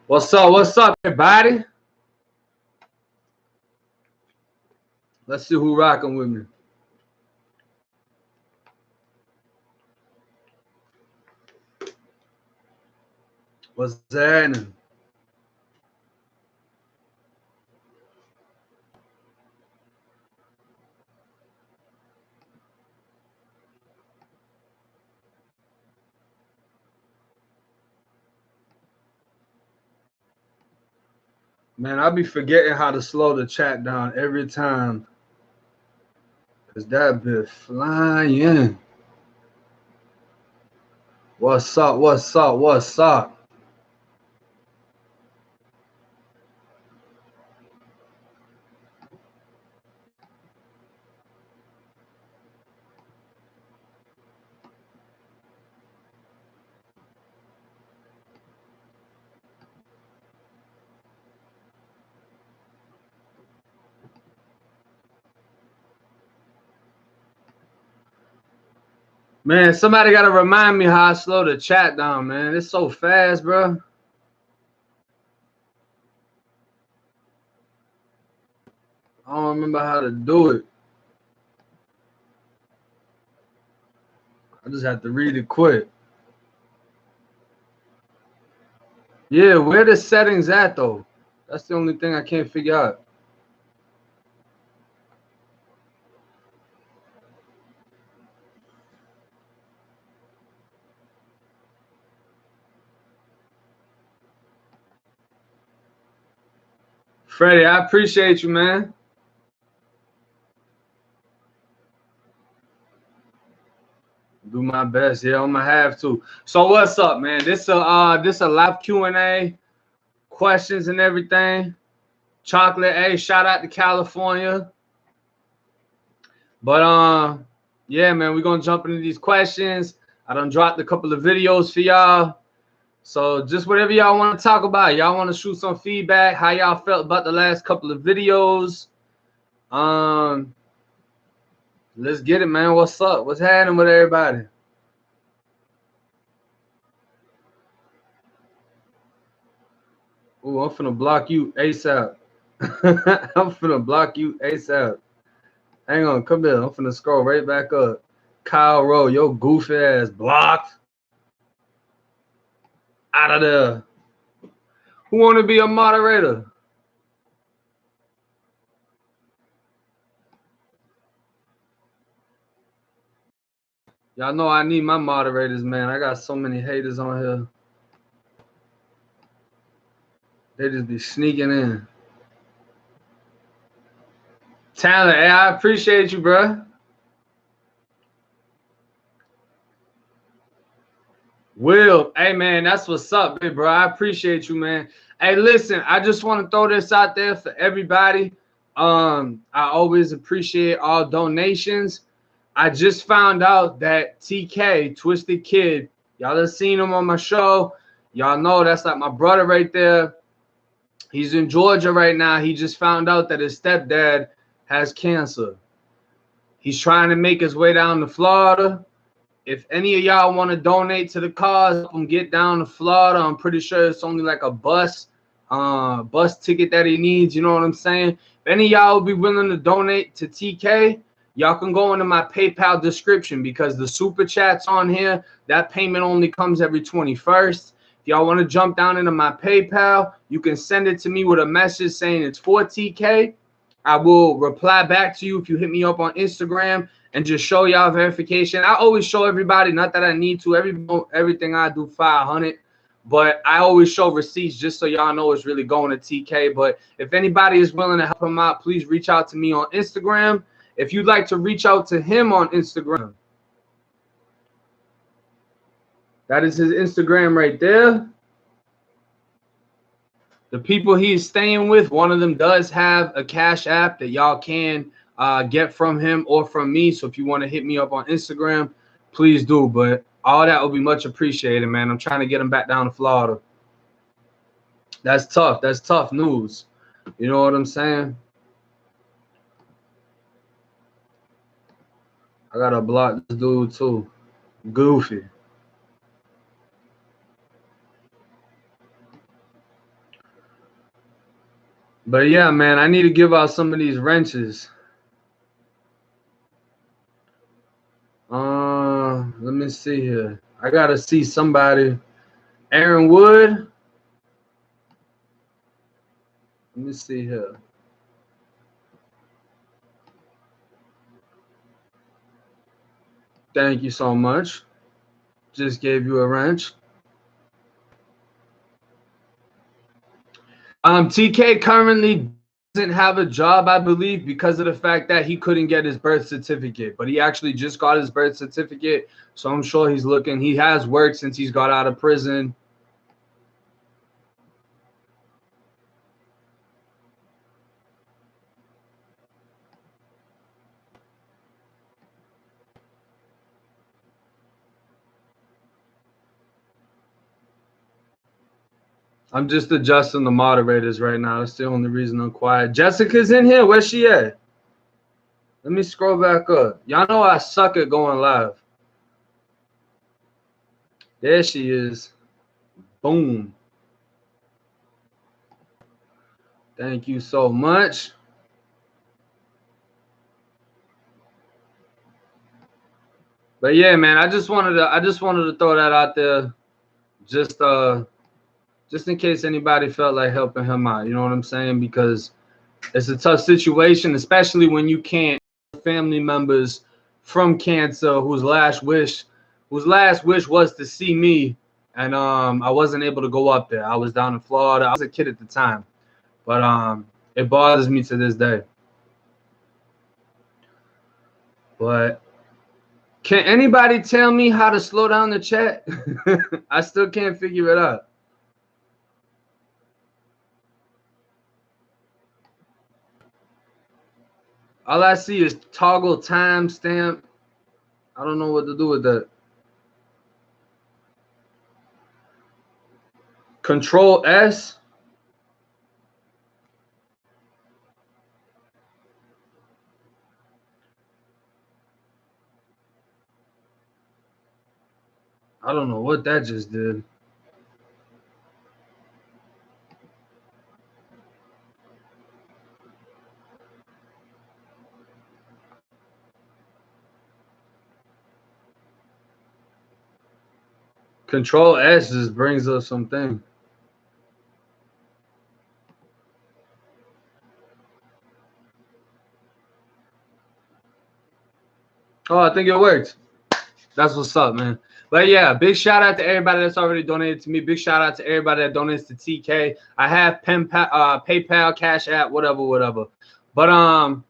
What's up? What's up, everybody? Let's see who rocking with me. What's happening? Man, I be forgetting how to slow the chat down every time. Cause that bit flying. What's up? What's up? What's up? Man, somebody gotta remind me how I slow the chat down, man. It's so fast, bro. I don't remember how to do it. I just have to read it quick. Yeah, where the settings at though? That's the only thing I can't figure out. Freddie, I appreciate you, man. Do my best. Yeah, I'm gonna have to. So what's up, man? This a live Q&A, questions and everything. Chocolate A, shout out to California. But yeah, man, we're gonna jump into these questions. I done dropped a couple of videos for y'all. So just whatever y'all want to talk about. Y'all want to shoot some feedback, how y'all felt about the last couple of videos. Let's get it, man. What's up? What's happening with everybody? Ooh, I'm finna block you ASAP. I'm finna block you ASAP. Hang on, come here. I'm finna scroll right back up. Kyle Rowe, your goofy ass blocked. Out of there. Who wanna be a moderator? Y'all know I need my moderators, man. I got so many haters on here. They just be sneaking in. Talent, hey, I appreciate you, bro. Will, hey man, that's what's up, big bro. I appreciate you, man. Hey, listen, I just want to throw this out there for everybody. I always appreciate all donations. I just found out that TK, Twisted Kid, y'all have seen him on my show. Y'all know that's like my brother right there. He's in Georgia right now. He just found out that his stepdad has cancer. He's trying to make his way down to Florida. If any of y'all want to donate to the cause, help him get down to Florida. I'm pretty sure it's only like a bus ticket that he needs. You know what I'm saying? If any of y'all would be willing to donate to TK, y'all can go into my PayPal description because the super chat's on here. That payment only comes every 21st. If y'all want to jump down into my PayPal, you can send it to me with a message saying it's for TK. I will reply back to you if you hit me up on Instagram and just show y'all verification. I always show everybody, not that I need to. Everything I do 500, but I always show receipts just so y'all know it's really going to TK. But if anybody is willing to help him out, please reach out to me on Instagram. If you'd like to reach out to him on Instagram, that is his Instagram right there. The people he's staying with, one of them does have a Cash App that y'all can get from him or from me. So if you want to hit me up on Instagram, please do. But all that will be much appreciated, man. I'm trying to get him back down to Florida. That's tough. That's tough news. You know what I'm saying? I gotta block this dude too. Goofy. But yeah, man, I need to give out some of these wrenches. Let me see here. I gotta see somebody. Aaron Wood. Let me see here. Thank you so much. Just gave you a wrench. TK currently doesn't have a job, I believe, because of the fact that he couldn't get his birth certificate. But he actually just got his birth certificate, so I'm sure he's looking. He has worked since he's got out of prison. I'm just adjusting the moderators right now. That's the only reason I'm quiet. Jessica's in here. Where's she at? Let me scroll back up. Y'all know I suck at going live. There she is. Boom. Thank you so much. But yeah, man, I just wanted to throw that out there, just in case anybody felt like helping him out. You know what I'm saying? Because it's a tough situation, especially when you can't family members from cancer whose last wish was to see me, and I wasn't able to go up there. I was down in Florida. I was a kid at the time, but it bothers me to this day. But can anybody tell me how to slow down the chat? I still can't figure it out. All I see is toggle timestamp. I don't know what to do with that. Control S. I don't know what that just did. Control S just brings up something. Oh, I think it worked. That's what's up, man. But yeah, big shout out to everybody that's already donated to me. Big shout out to everybody that donates to TK. I have PayPal, Cash App, whatever. But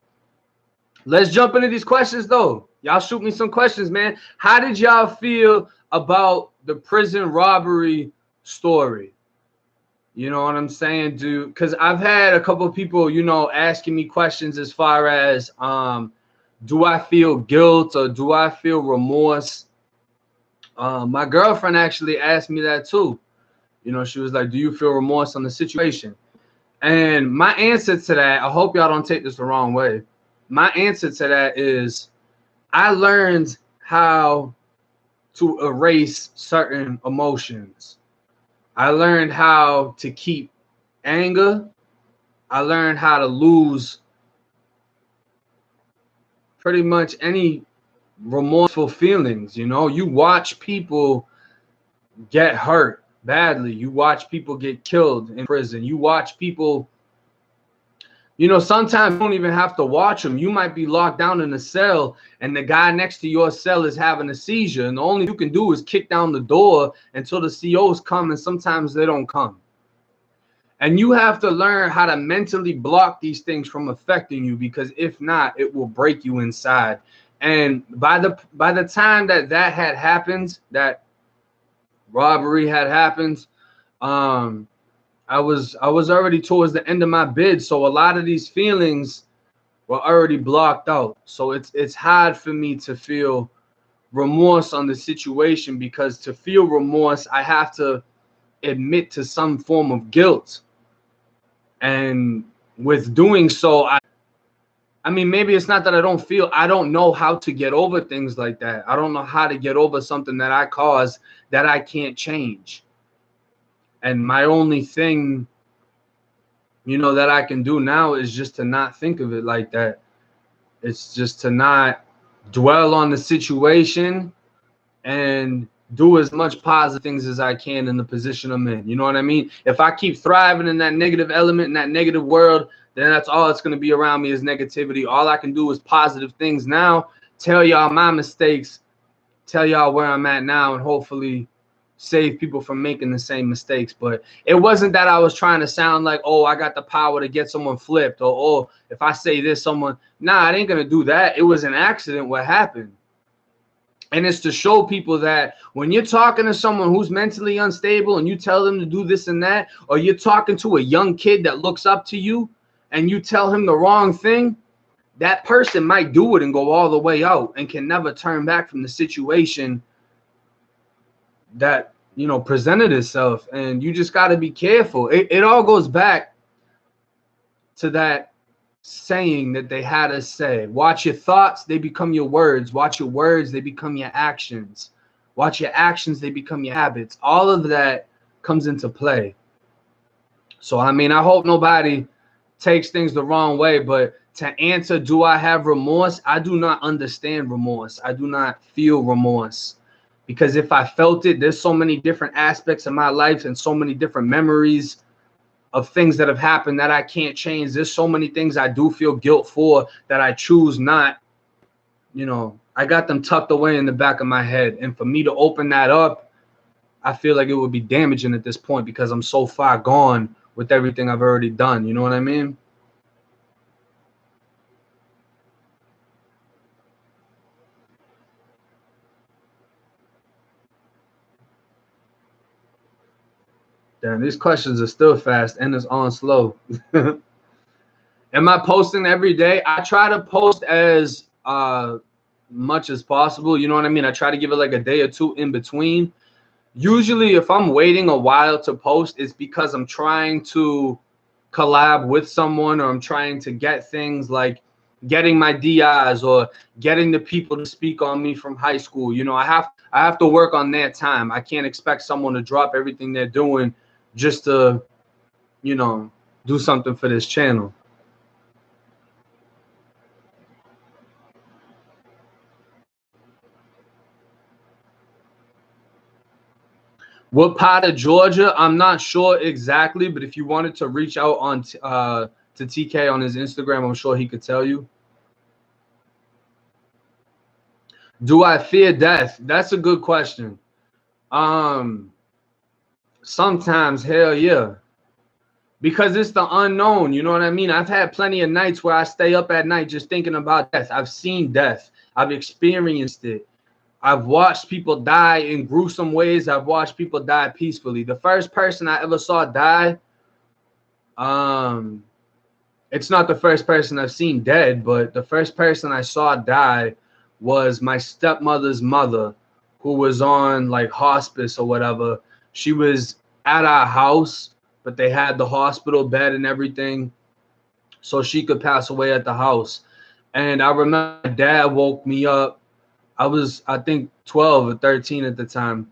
let's jump into these questions though. Y'all shoot me some questions, man. How did y'all feel about the prison robbery story? You know what I'm saying, dude? Because I've had a couple of people, you know, asking me questions as far as do I feel guilt or do I feel remorse? My girlfriend actually asked me that too. You know, she was like, do you feel remorse on the situation? And my answer to that, I hope y'all don't take this the wrong way. My answer to that is I learned how to erase certain emotions. I learned how to keep anger. I learned how to lose pretty much any remorseful feelings. You know, you watch people get hurt badly. You watch people get killed in prison. You watch people, you know, sometimes you don't even have to watch them. You might be locked down in a cell and the guy next to your cell is having a seizure. And the only you can do is kick down the door until the COs come. And sometimes they don't come. And you have to learn how to mentally block these things from affecting you, because if not, it will break you inside. And by the time that had happened, that robbery had happened, I was already towards the end of my bid, so a lot of these feelings were already blocked out. So it's hard for me to feel remorse on the situation, because to feel remorse, I have to admit to some form of guilt. And with doing so, I mean, maybe it's not that I don't know how to get over things like that. I don't know how to get over something that I caused that I can't change. And my only thing, that I can do now is just to not think of it like that. It's just to not dwell on the situation and do as much positive things as I can in the position I'm in. You know what I mean? If I keep thriving in that negative element, in that negative world, then that's all it's going to be around me is negativity. All I can do is positive things now, tell y'all my mistakes, tell y'all where I'm at now, and hopefully save people from making the same mistakes. But it wasn't that I was trying to sound like, oh, I got the power to get someone flipped, or oh, if I say this, someone, nah, I ain't gonna do that. It was an accident what happened. And it's to show people that when you're talking to someone who's mentally unstable and you tell them to do this and that, or you're talking to a young kid that looks up to you and you tell him the wrong thing, that person might do it and go all the way out and can never turn back from the situation that, presented itself. And you just got to be careful. It all goes back to that saying that they had us say, watch your thoughts, they become your words. Watch your words, they become your actions. Watch your actions, they become your habits. All of that comes into play. So, I mean, I hope nobody takes things the wrong way, but to answer, do I have remorse? I do not understand remorse. I do not feel remorse, because if I felt it, there's so many different aspects of my life and so many different memories of things that have happened that I can't change. There's so many things I do feel guilt for that I choose not. I got them tucked away in the back of my head. And for me to open that up, I feel like it would be damaging at this point because I'm so far gone with everything I've already done. You know what I mean? Damn, these questions are still fast and it's on slow. Am I posting every day? I try to post as much as possible. You know what I mean? I try to give it like a day or two in between. Usually if I'm waiting a while to post, it's because I'm trying to collab with someone, or I'm trying to get things like getting my DIs or getting the people to speak on me from high school. I have to work on their time. I can't expect someone to drop everything they're doing just to, do something for this channel. What part of Georgia? I'm not sure exactly, but if you wanted to reach out on to TK on his Instagram, I'm sure he could tell you. Do I fear death? That's a good question. Sometimes, hell yeah. Because it's the unknown, you know what I mean? I've had plenty of nights where I stay up at night just thinking about death. I've seen death. I've experienced it. I've watched people die in gruesome ways. I've watched people die peacefully. The first person I ever saw die, it's not the first person I've seen dead, but the first person I saw die was my stepmother's mother, who was on like hospice or whatever. She was at our house, but they had the hospital bed and everything, so she could pass away at the house. And I remember my dad woke me up. I was, I think, 12 or 13 at the time.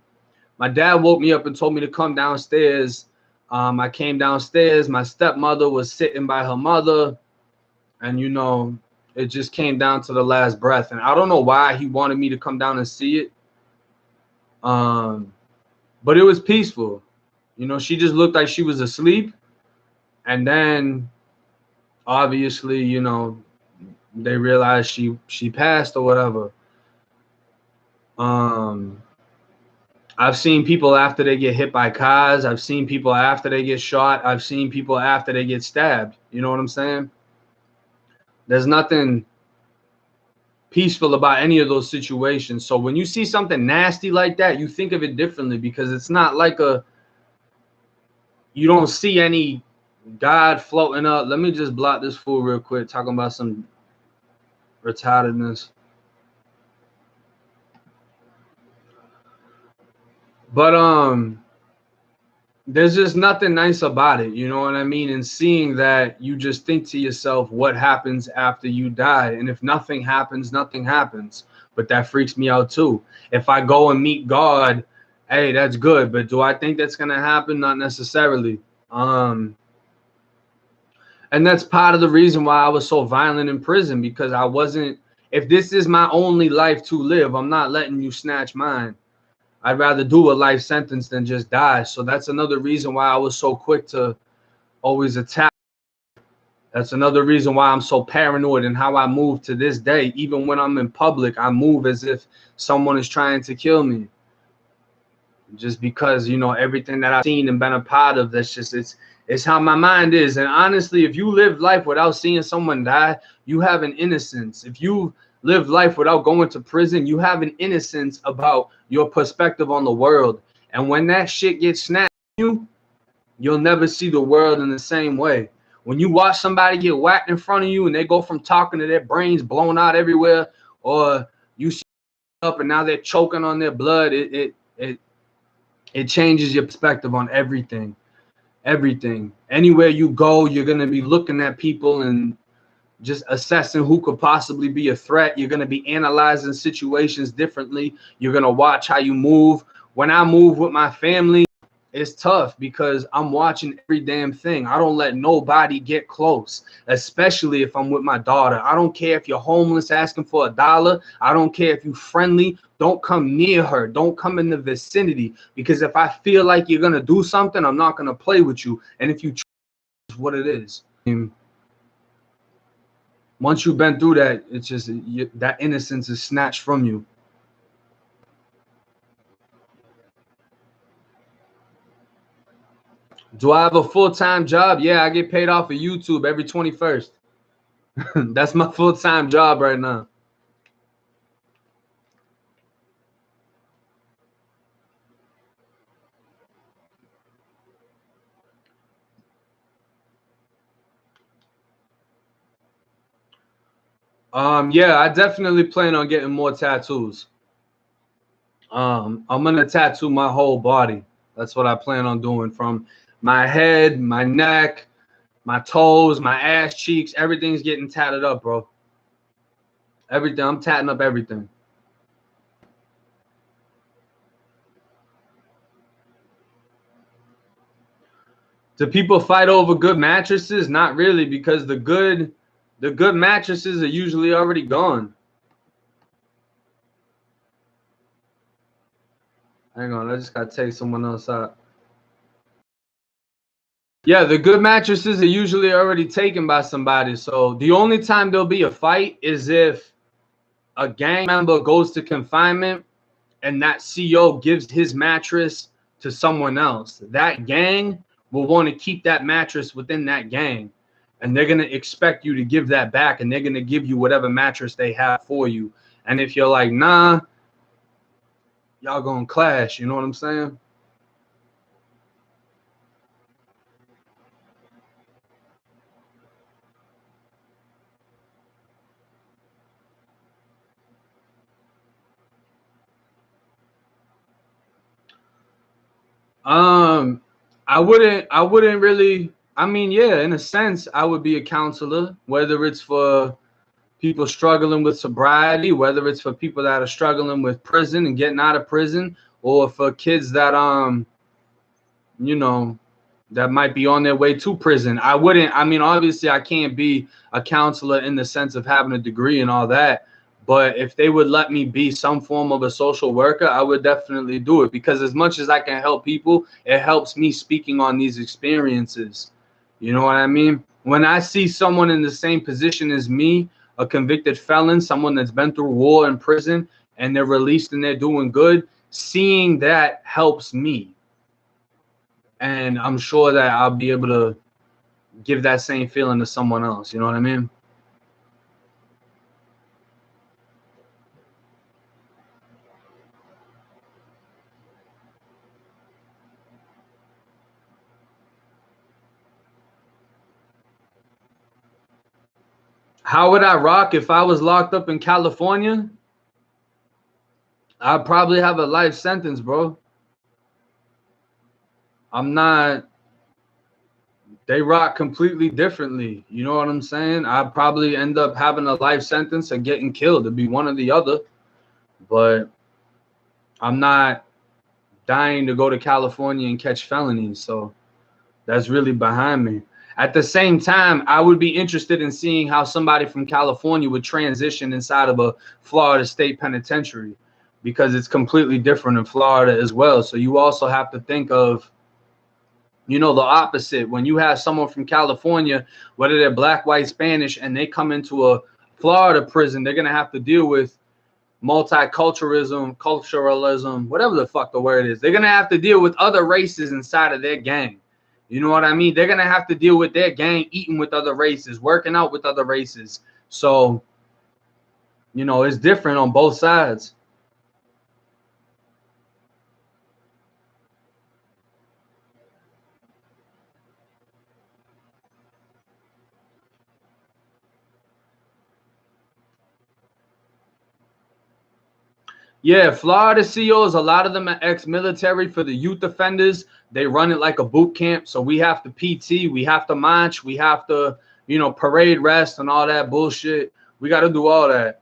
My dad woke me up and told me to come downstairs. I came downstairs. My stepmother was sitting by her mother, and it just came down to the last breath. And I don't know why he wanted me to come down and see it. But it was peaceful. She just looked like she was asleep. And then obviously, they realized she passed or whatever. I've seen people after they get hit by cars. I've seen people after they get shot. I've seen people after they get stabbed. You know what I'm saying? There's nothing peaceful about any of those situations. So when you see something nasty like that, you think of it differently, because it's not like you don't see any God floating up. Let me just block this fool real quick, talking about some retardedness. But there's just nothing nice about it, you know what I mean? And seeing that, you just think to yourself, what happens after you die? And if nothing happens, nothing happens. But that freaks me out too. If I go and meet God, hey, that's good. But do I think that's gonna happen? Not necessarily. And that's part of the reason why I was so violent in prison, because I wasn't, if this is my only life to live, I'm not letting you snatch mine. I'd rather do a life sentence than just die. So that's another reason why I was so quick to always attack. That's another reason why I'm so paranoid and how I move to this day. Even when I'm in public, I move as if someone is trying to kill me. Just because, you know, everything that I've seen and been a part of, that's just, it's how my mind is. And honestly, if you live life without seeing someone die, you have an innocence. If you live life without going to prison, you have an innocence about your perspective on the world. And when that shit gets snapped you, you'll never see the world in the same way. When you watch somebody get whacked in front of you and they go from talking to their brains blown out everywhere, or you see up and now they're choking on their blood, it changes your perspective on everything. Everything. Anywhere you go, you're going to be looking at people and just assessing who could possibly be a threat. You're going to be analyzing situations differently. You're going to watch how you move. When I move with my family, it's tough because I'm watching every damn thing. I don't let nobody get close, especially if I'm with my daughter. I don't care if you're homeless asking for $1. I don't care if you're friendly. Don't come near her. Don't come in the vicinity, because if I feel like you're going to do something, I'm not going to play with you. And if you try, what it is. Once you've been through that, it's just that innocence is snatched from you. Do I have a full-time job? Yeah, I get paid off of YouTube every 21st. That's my full-time job right now. Yeah, I definitely plan on getting more tattoos. I'm gonna tattoo my whole body. That's what I plan on doing, from my head, my neck, my toes, my ass cheeks. Everything's getting tatted up, bro. Everything. I'm tatting up everything. Do people fight over good mattresses? Not really, because the good mattresses are usually already gone. Hang on, I just gotta take someone else out. Yeah, the good mattresses are usually already taken by somebody. So the only time there'll be a fight is if a gang member goes to confinement and that CO gives his mattress to someone else. That gang will want to keep that mattress within that gang, and they're going to expect you to give that back, and they're going to give you whatever mattress they have for you. And if you're like, nah, y'all going to clash. You know what I'm saying? Um, I wouldn't really, I mean, yeah, in a sense, I would be a counselor, whether it's for people struggling with sobriety, whether it's for people that are struggling with prison and getting out of prison, or for kids that you know, that might be on their way to prison. I wouldn't, I mean, obviously I can't be a counselor in the sense of having a degree and all that, but if they would let me be some form of a social worker, I would definitely do it, because as much as I can help people, it helps me speaking on these experiences. You know what I mean? When I see someone in the same position as me, a convicted felon, someone that's been through war and prison, and they're released and they're doing good, seeing that helps me. And I'm sure that I'll be able to give that same feeling to someone else. You know what I mean? How would I rock if I was locked up in California? I'd probably have a life sentence, bro. I'm not, they rock completely differently. You know what I'm saying? I'd probably end up having a life sentence or getting killed. It'd be one or the other. But I'm not dying to go to California and catch felonies. So that's really behind me. At the same time, I would be interested in seeing how somebody from California would transition inside of a Florida State penitentiary, because it's completely different in Florida as well. So you also have to think of, you know, the opposite. When you have someone from California, whether they're black, white, Spanish, and they come into a Florida prison, they're going to have to deal with culturalism, whatever the fuck the word is. They're going to have to deal with other races inside of their gang. You know what I mean? They're going to have to deal with their gang eating with other races, working out with other races. So, you know, it's different on both sides. Yeah, Florida COs, a lot of them are ex-military. For the youth offenders, they run it like a boot camp. So we have to PT, we have to march, we have to, you know, parade rest and all that bullshit. We got to do all that.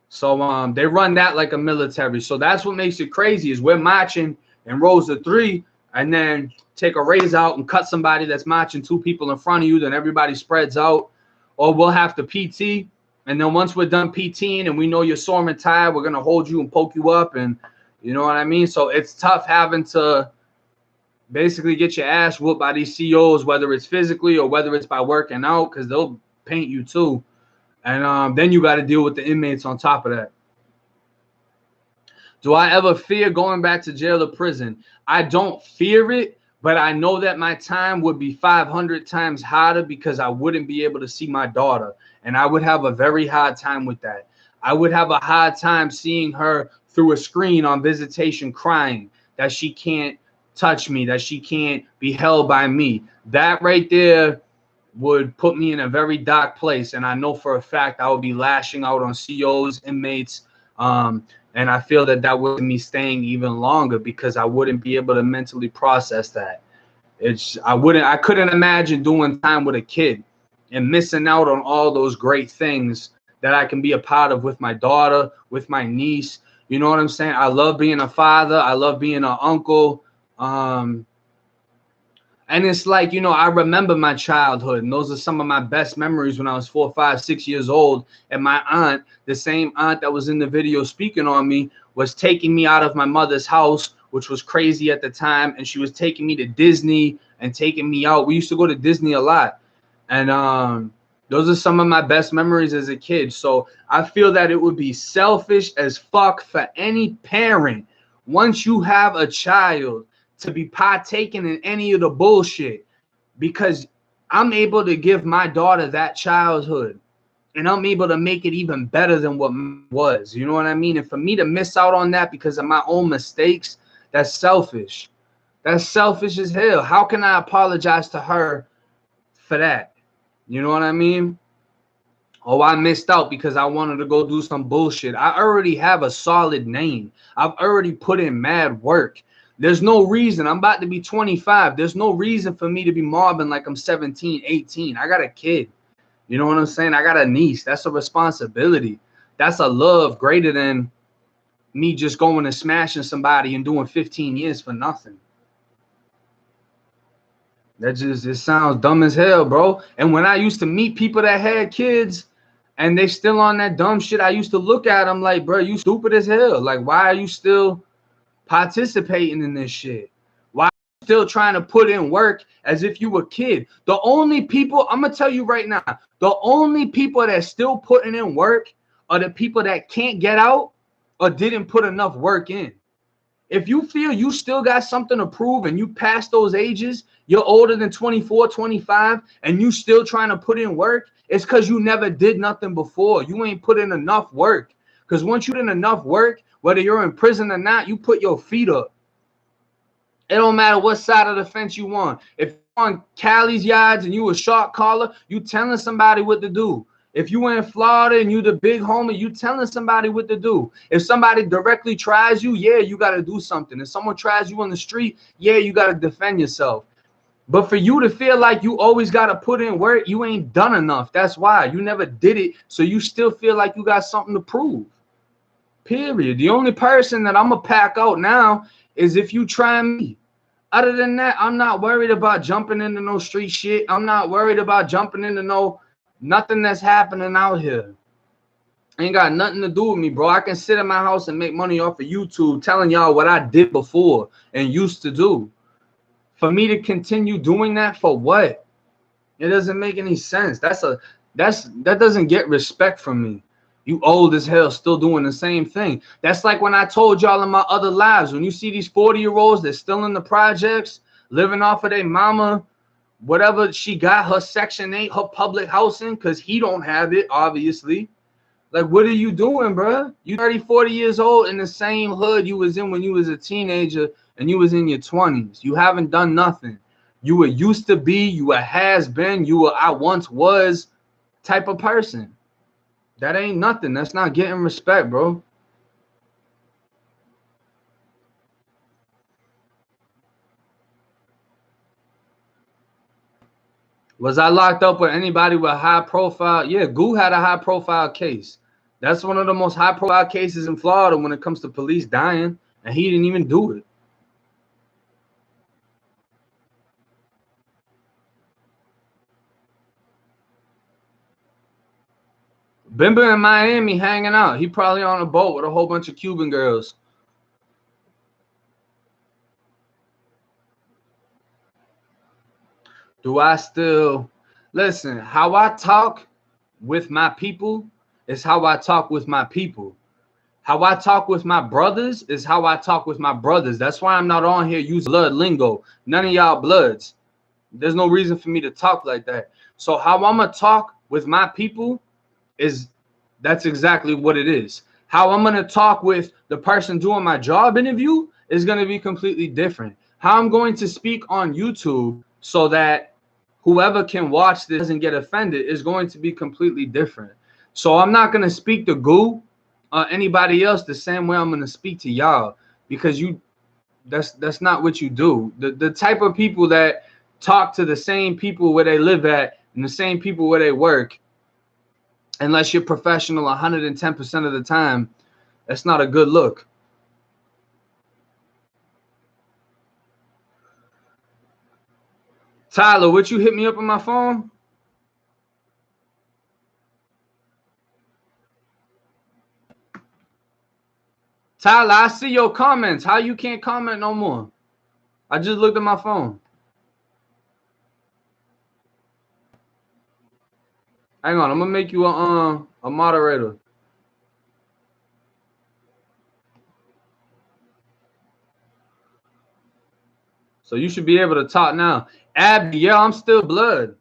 So they run that like a military. So that's what makes it crazy, is we're marching in rows of 3, and then take a raise out and cut somebody that's marching 2 people in front of you. Then everybody spreads out. Or we'll have to PT. And then once we're done PTing and we know you're sore and tired, we're going to hold you and poke you up. And you know what I mean? So it's tough having to basically get your ass whooped by these COs, whether it's physically or whether it's by working out, because they'll paint you too. And then you got to deal with the inmates on top of that. Do I ever fear going back to jail or prison? I don't fear it, but I know that my time would be 500 times harder, because I wouldn't be able to see my daughter. And I would have a very hard time with that. I would have a hard time seeing her through a screen on visitation crying that she can't touch me, that she can't be held by me. That right there would put me in a very dark place. And I know for a fact I would be lashing out on COs, inmates. And I feel that that would me staying even longer, because I wouldn't be able to mentally process that. I couldn't imagine doing time with a kid and missing out on all those great things that I can be a part of with my daughter, with my niece. You know what I'm saying? I love being a father. I love being an uncle. And it's like, you know, I remember my childhood, and those are some of my best memories when I was 4, 5, 6 years old. And my aunt, the same aunt that was in the video speaking on me, was taking me out of my mother's house, which was crazy at the time. And she was taking me to Disney and taking me out. We used to go to Disney a lot. And those are some of my best memories as a kid. So I feel that it would be selfish as fuck for any parent, once you have a child, to be partaking in any of the bullshit, because I'm able to give my daughter that childhood, and I'm able to make it even better than what was. You know what I mean? And for me to miss out on that because of my own mistakes, that's selfish. That's selfish as hell. How can I apologize to her for that? You know what I mean? Oh, I missed out because I wanted to go do some bullshit. I already have a solid name. I've already put in mad work. There's no reason. I'm about to be 25. There's no reason for me to be mobbing like I'm 17, 18. I got a kid. You know what I'm saying? I got a niece. That's a responsibility. That's a love greater than me just going and smashing somebody and doing 15 years for nothing. It sounds dumb as hell, bro. And when I used to meet people that had kids and they still on that dumb shit, I used to look at them like, bro, you stupid as hell. Like, why are you still participating in this shit? Why are you still trying to put in work as if you were a kid? The only people, I'm going to tell you right now, the only people that still putting in work are the people that can't get out or didn't put enough work in. If you feel you still got something to prove and you past those ages, you're older than 24, 25, and you still trying to put in work, it's because you never did nothing before. You ain't put in enough work. Because once you did enough work, whether you're in prison or not, you put your feet up. It don't matter what side of the fence you on. If you're on Cali's yards and you a shot caller, you telling somebody what to do. If you in Florida and you the big homie, you telling somebody what to do. If somebody directly tries you, yeah, you got to do something. If someone tries you on the street, yeah, you got to defend yourself. But for you to feel like you always got to put in work, you ain't done enough. That's why. You never did it, so you still feel like you got something to prove. Period. The only person that I'm going to pack out now is if you try me. Other than that, I'm not worried about jumping into no street shit. I'm not worried about jumping into nothing that's happening out here. Ain't got nothing to do with me, bro. I can sit in my house and make money off of YouTube telling y'all what I did before and used to do. For me to continue doing that for what? It doesn't make any sense. That doesn't get respect from me. You old as hell still doing the same thing. That's like when I told y'all in my other lives, when you see these 40-year-olds that's still in the projects, living off of their mama, whatever she got, her Section 8, her public housing, because he don't have it, obviously. Like, what are you doing, bro? You 30, 40 years old in the same hood you was in when you was a teenager and you was in your 20s. You haven't done nothing. You were used to be, you were has been, you were I once was type of person. That ain't nothing. That's not getting respect, bro. Was I locked up with anybody with high profile? Yeah, Goo had a high profile case. That's one of the most high profile cases in Florida when it comes to police dying, and he didn't even do it. Bimba in Miami hanging out. He probably on a boat with a whole bunch of Cuban girls. Do I still listen? How I talk with my people is how I talk with my people. How I talk with my brothers is how I talk with my brothers. That's why I'm not on here using blood lingo. None of y'all bloods. There's no reason for me to talk like that. So how I'm gonna talk with my people that's exactly what it is. How I'm gonna talk with the person doing my job interview is gonna be completely different. How I'm going to speak on YouTube so that whoever can watch this and get offended is going to be completely different. So I'm not gonna speak to Goo or anybody else the same way I'm gonna speak to y'all, because that's not what you do. The type of people that talk to the same people where they live at and the same people where they work, unless you're professional 110% of the time, that's not a good look. Tyler, would you hit me up on my phone? Tyler, I see your comments. How you can't comment no more? I just looked at my phone. Hang on, I'm gonna make you a moderator. So you should be able to talk now. Abby, yeah, I'm still blood.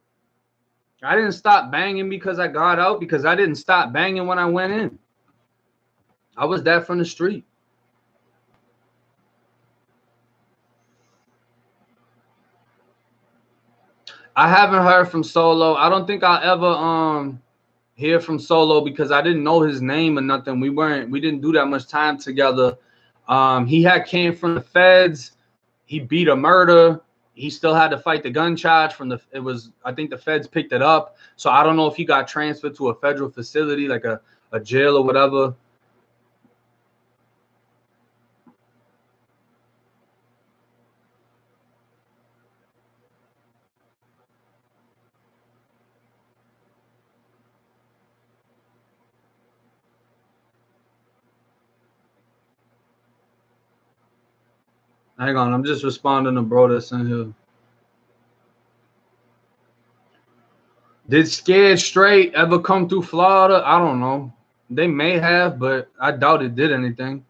I didn't stop banging because I got out, because I didn't stop banging when I went in. I was that from the street. I haven't heard from Solo. I don't think I'll ever hear from Solo because I didn't know his name or nothing. We didn't do that much time together. He came from the feds. He beat a murder. He still had to fight the gun charge I think the feds picked it up. So I don't know if he got transferred to a federal facility, like a jail or whatever. Hang on, I'm just responding to bro that's in here. Did Scared Straight ever come through Florida? I don't know. They may have, but I doubt it did anything.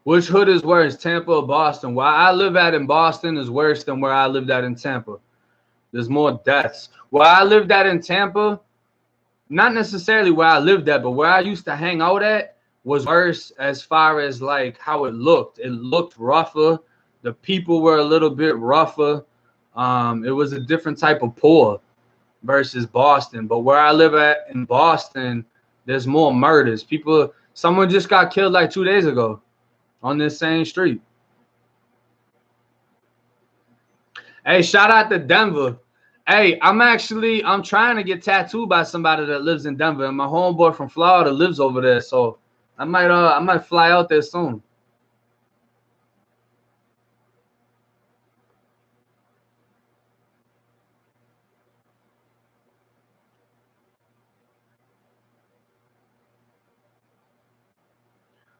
Which hood is worse, Tampa or Boston? Where I live at in Boston is worse than where I lived at in Tampa. There's more deaths. Where I lived at in Tampa, not necessarily where I lived at, but where I used to hang out at was worse as far as like how it looked. It looked rougher. The people were a little bit rougher. It was a different type of poor versus Boston. But where I live at in Boston, there's more murders. Someone just got killed like 2 days ago on this same street. Hey, shout out to Denver. Hey, I'm trying to get tattooed by somebody that lives in Denver, and my homeboy from Florida lives over there, so I might fly out there soon.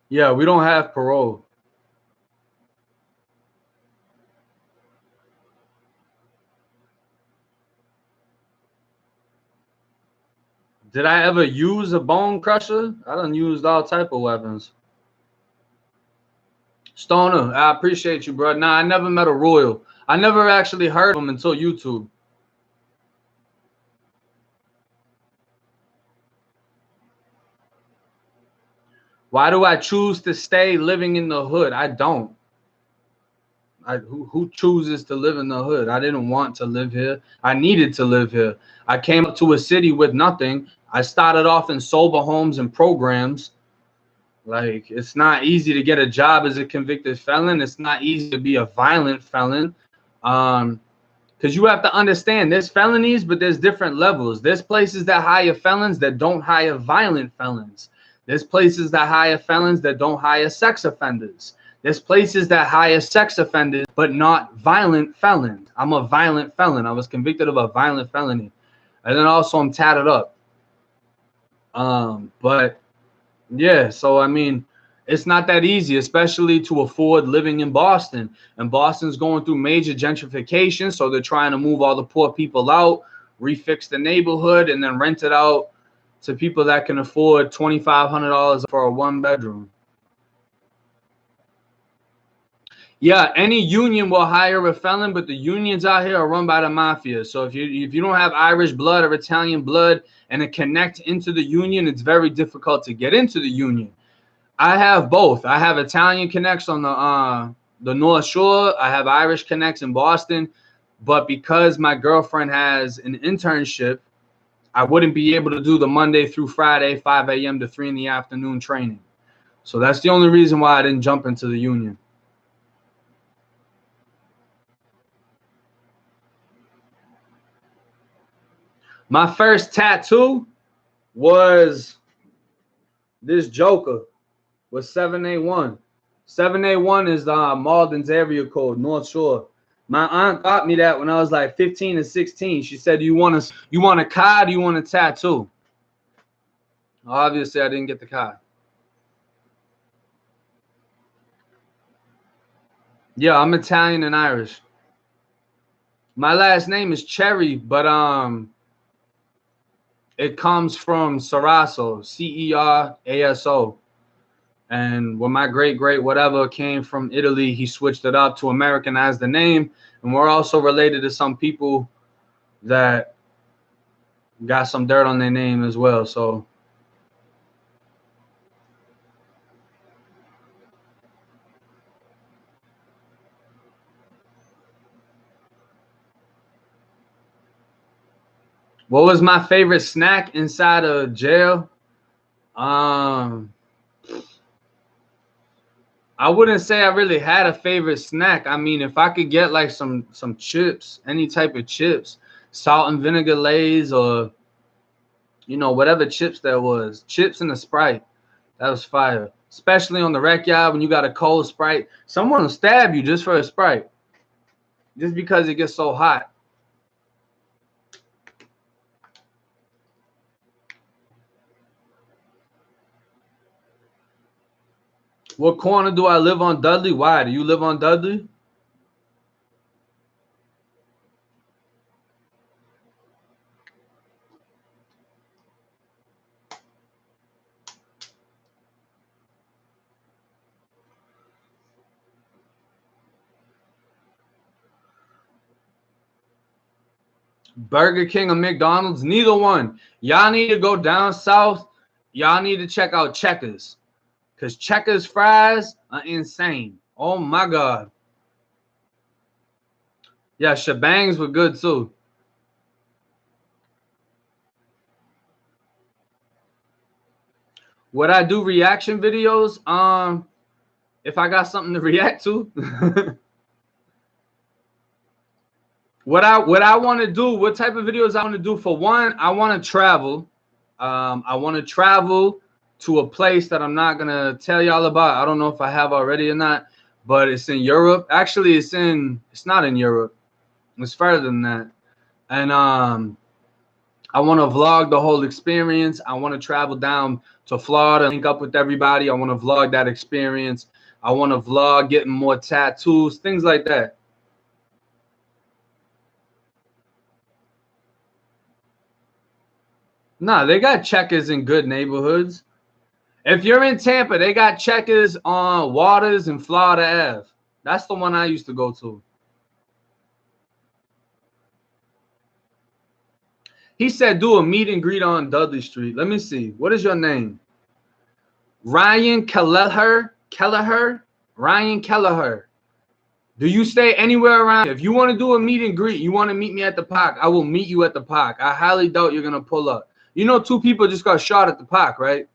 Yeah, we don't have parole. Did I ever use a bone crusher? I done used all type of weapons. Stoner, I appreciate you, bro. Nah, I never met a royal. I never actually heard of him until YouTube. Why do I choose to stay living in the hood? I don't. Who chooses to live in the hood? I didn't want to live here. I needed to live here. I came up to a city with nothing. I started off in sober homes and programs. Like, it's not easy to get a job as a convicted felon. It's not easy to be a violent felon. Because you have to understand there's felonies, but there's different levels. There's places that hire felons that don't hire violent felons. There's places that hire felons that don't hire sex offenders. There's places that hire sex offenders, but not violent felons. I'm a violent felon. I was convicted of a violent felony. And then also I'm tatted up. But yeah, so I mean, it's not that easy, especially to afford living in Boston. And Boston's going through major gentrification, so they're trying to move all the poor people out, refix the neighborhood, and then rent it out to people that can afford $2,500 for a one bedroom. Yeah, any union will hire a felon, but the unions out here are run by the mafia. So if you don't have Irish blood or Italian blood and to connect into the union, it's very difficult to get into the union. I have both. I have Italian connects on the North Shore. I have Irish connects in Boston. But because my girlfriend has an internship, I wouldn't be able to do the Monday through Friday, 5 a.m. to 3 in the afternoon training. So that's the only reason why I didn't jump into the union. My first tattoo was this Joker with 7A1. 7A1 is Malden's area code, North Shore. My aunt got me that when I was like 15 or 16. She said, you want a card? You want a tattoo? Obviously, I didn't get the card. Yeah, I'm Italian and Irish. My last name is Cherry, but it comes from Ceraso, Ceraso. And when my great whatever came from Italy, he switched it up to Americanize the name. And we're also related to some people that got some dirt on their name as well. So what was my favorite snack inside of jail? I wouldn't say I really had a favorite snack. I mean, if I could get like some chips, any type of chips, salt and vinegar Lays, or whatever chips there was, chips and a Sprite, that was fire. Especially on the rec yard when you got a cold Sprite, someone will stab you just for a Sprite, just because it gets so hot. What corner do I live on, Dudley? Why do you live on Dudley? Burger King or McDonald's? Neither one. Y'all need to go down south. Y'all need to check out Checkers, because Checkers fries are insane. Oh my God. Yeah, shebangs were good too. Would I do reaction videos? If I got something to react to. what I want to do, what type of videos I want to do? For one, I want to travel. I want to travel to a place that I'm not gonna tell y'all about. I don't know if I have already or not, but it's in Europe. Actually, it's not in Europe. It's further than that. And I want to vlog the whole experience. I want to travel down to Florida, link up with everybody. I want to vlog that experience. I want to vlog getting more tattoos, things like that. Nah, they got checkers in good neighborhoods. If you're in Tampa, they got checkers on Waters and Florida Ave. That's the one I used to go to. He said do a meet and greet on Dudley Street. Let me see. What is your name? Ryan Kelleher? Kelleher? Ryan Kelleher. Do you stay anywhere around? If you want to do a meet and greet, you want to meet me at the park, I will meet you at the park. I highly doubt you're going to pull up. You know, 2 people just got shot at the park, right?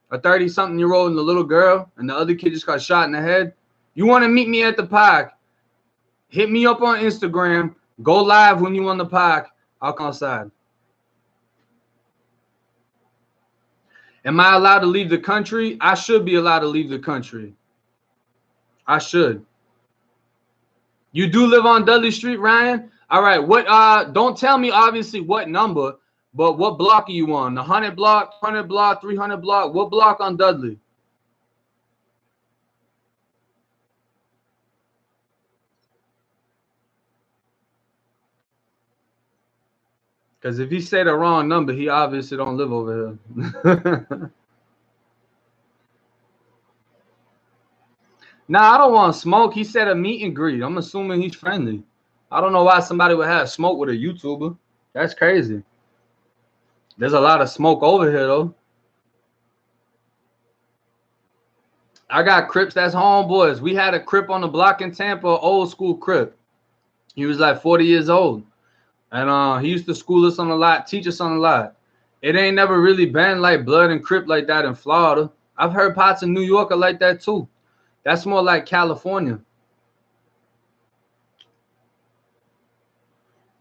A 30-something-year-old and a little girl, and the other kid just got shot in the head. You want to meet me at the park, hit me up on Instagram. Go live when you on the park. I'll come outside. Am I allowed to leave the country? I should be allowed to leave the country. I should. You do live on Dudley Street, Ryan? All right. What? Don't tell me obviously what number, but what block are you on? The 100 block, 100 block, 300 block? What block on Dudley? Because if he say the wrong number, he obviously don't live over here. Nah, I don't want smoke. He said a meet and greet. I'm assuming he's friendly. I don't know why somebody would have smoke with a YouTuber. That's crazy. There's a lot of smoke over here, though. I got Crips that's homeboys. We had a Crip on the block in Tampa, old school Crip. He was like 40 years old. And he used to school us on a lot, teach us on a lot. It ain't never really been like blood and Crip like that in Florida. I've heard parts of New York are like that too. That's more like California.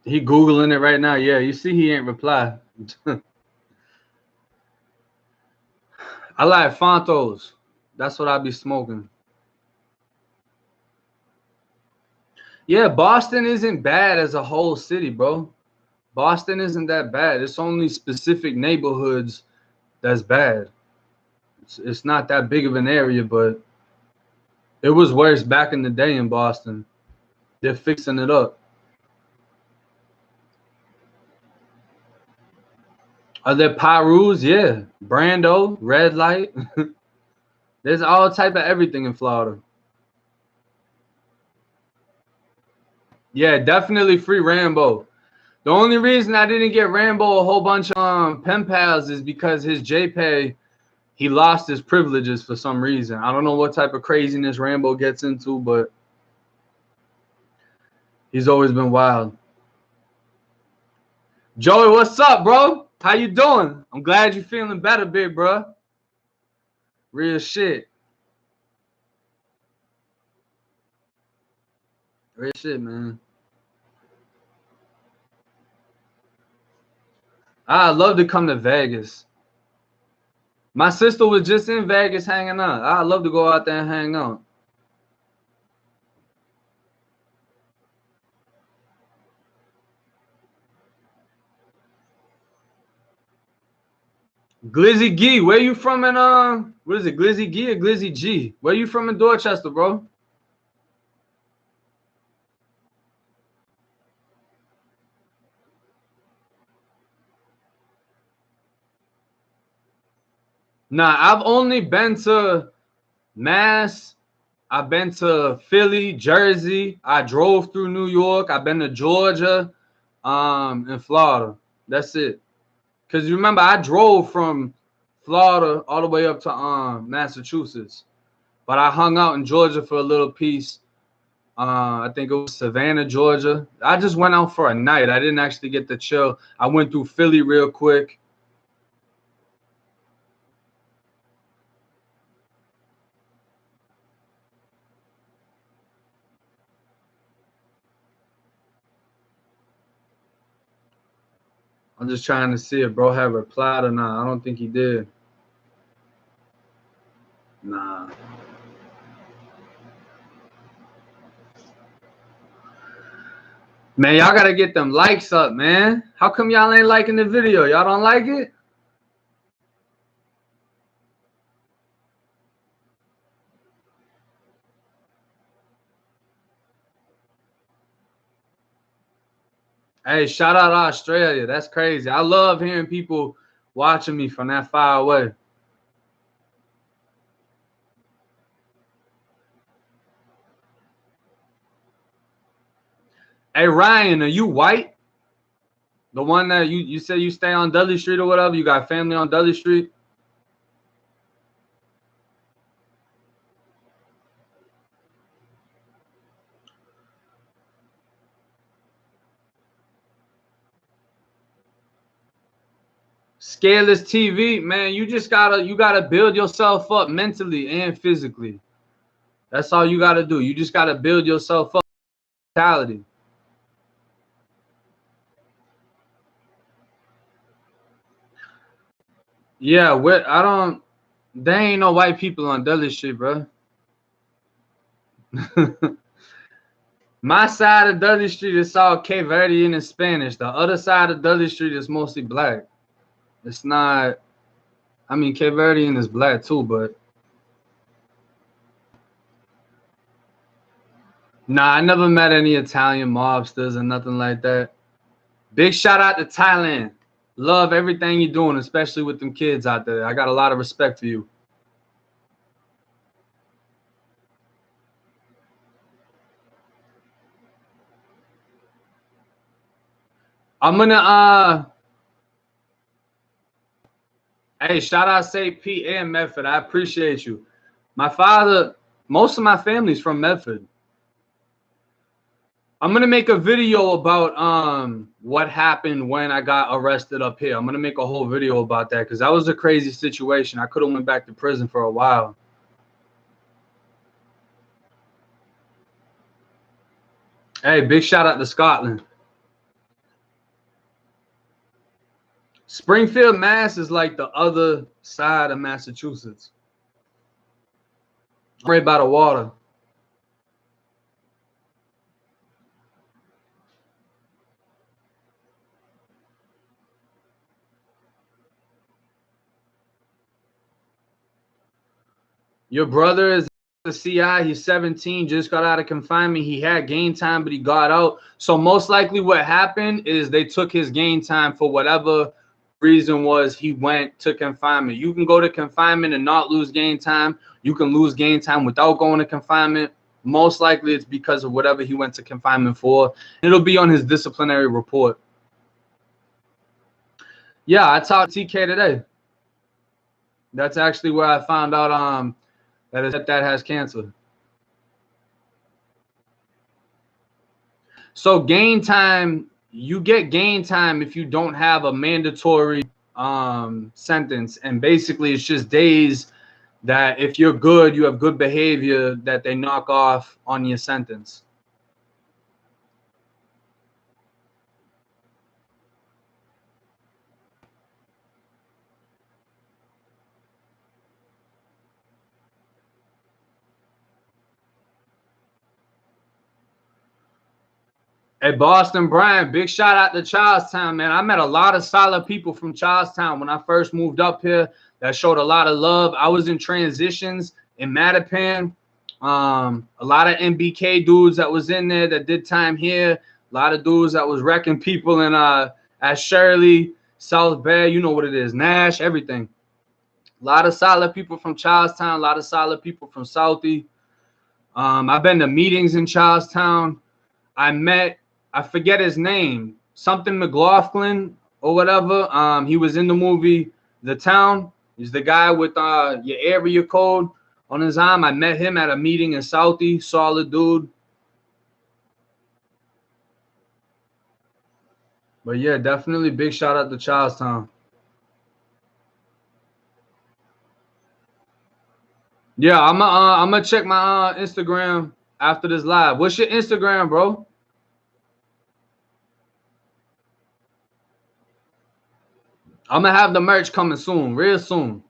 He Googling it right now. Yeah, you see he ain't reply. I like Fontos. That's what I be smoking. Yeah, Boston isn't bad as a whole city, bro. Boston isn't that bad. It's only specific neighborhoods that's bad. It's not that big of an area, but it was worse back in the day in Boston. They're fixing it up. Are there Pyrus? Yeah. Brando, red light. There's all type of everything in Florida. Yeah, definitely free Rambo. The only reason I didn't get Rambo a whole bunch of pen pals is because his JPay, he lost his privileges for some reason. I don't know what type of craziness Rambo gets into, but he's always been wild. Joey, what's up, bro? How you doing? I'm glad you're feeling better, big bro. Real shit. Real shit, man. I'd love to come to Vegas. My sister was just in Vegas hanging out. I'd love to go out there and hang out. Glizzy G, where you from in what is it, Glizzy G or Glizzy G? Where you from in Dorchester, bro? Nah, I've only been to Mass. I've been to Philly, Jersey. I drove through New York. I've been to Georgia, and Florida. That's it. Cause you remember I drove from Florida all the way up to Massachusetts, but I hung out in Georgia for a little piece. I think it was Savannah, Georgia. I just went out for a night. I didn't actually get to chill. I went through Philly real quick. I'm just trying to see if bro had replied or not. I don't think he did. Nah. Man, y'all gotta get them likes up, man. How come y'all ain't liking the video? Y'all don't like it? Hey, shout out to Australia. That's crazy. I love hearing people watching me from that far away. Hey, Ryan, are you white? The one that you said you stay on Dudley Street or whatever? You got family on Dudley Street? Scaleless TV, man, you gotta build yourself up mentally and physically. That's all you gotta do. You just gotta build yourself up. Mentality. Yeah, there ain't no white people on Dudley Street, bro. My side of Dudley Street is all Cape Verdean and Spanish. The other side of Dudley Street is mostly black. It's not, I mean, Cape Verdean is black too, but nah, I never met any Italian mobsters or nothing like that. Big shout out to Thailand. Love everything you're doing, especially with them kids out there. I got a lot of respect for you. I'm gonna hey, shout out Say P and Medford. I appreciate you. My father, most of my family's from Medford. I'm gonna make a video about what happened when I got arrested up here. I'm gonna make a whole video about that because that was a crazy situation. I could have went back to prison for a while. Hey, big shout out to Scotland. Springfield, Mass is like the other side of Massachusetts. Right by the water. Your brother is the CI. He's 17, just got out of confinement. He had game time, but he got out. So most likely what happened is they took his game time for whatever reason was he went to confinement. You can go to confinement and not lose game time. You can lose game time without going to confinement. Most likely it's because of whatever he went to confinement for. It'll be on his disciplinary report. Yeah, I talked to TK today. That's actually where I found out that has cancer. So game time, you get game time if you don't have a mandatory sentence, and basically it's just days that if you're good, you have good behavior, that they knock off on your sentence. Hey, Boston Brian, big shout out to Charlestown, man. I met a lot of solid people from Charlestown when I first moved up here that showed a lot of love. I was in transitions in Mattapan. A lot of MBK dudes that was in there that did time here. A lot of dudes that was wrecking people in at Shirley, South Bay, you know what it is, Nash, everything. A lot of solid people from Charlestown, a lot of solid people from Southie. I've been to meetings in Charlestown. I forget his name, something McLaughlin or whatever. He was in the movie The Town. He's the guy with your area code on his arm. I met him at a meeting in Southie. Solid dude. But yeah, definitely big shout out to Charlestown. Yeah, I'm gonna check my Instagram after this live. What's your Instagram, bro? I'm gonna have the merch coming soon, real soon.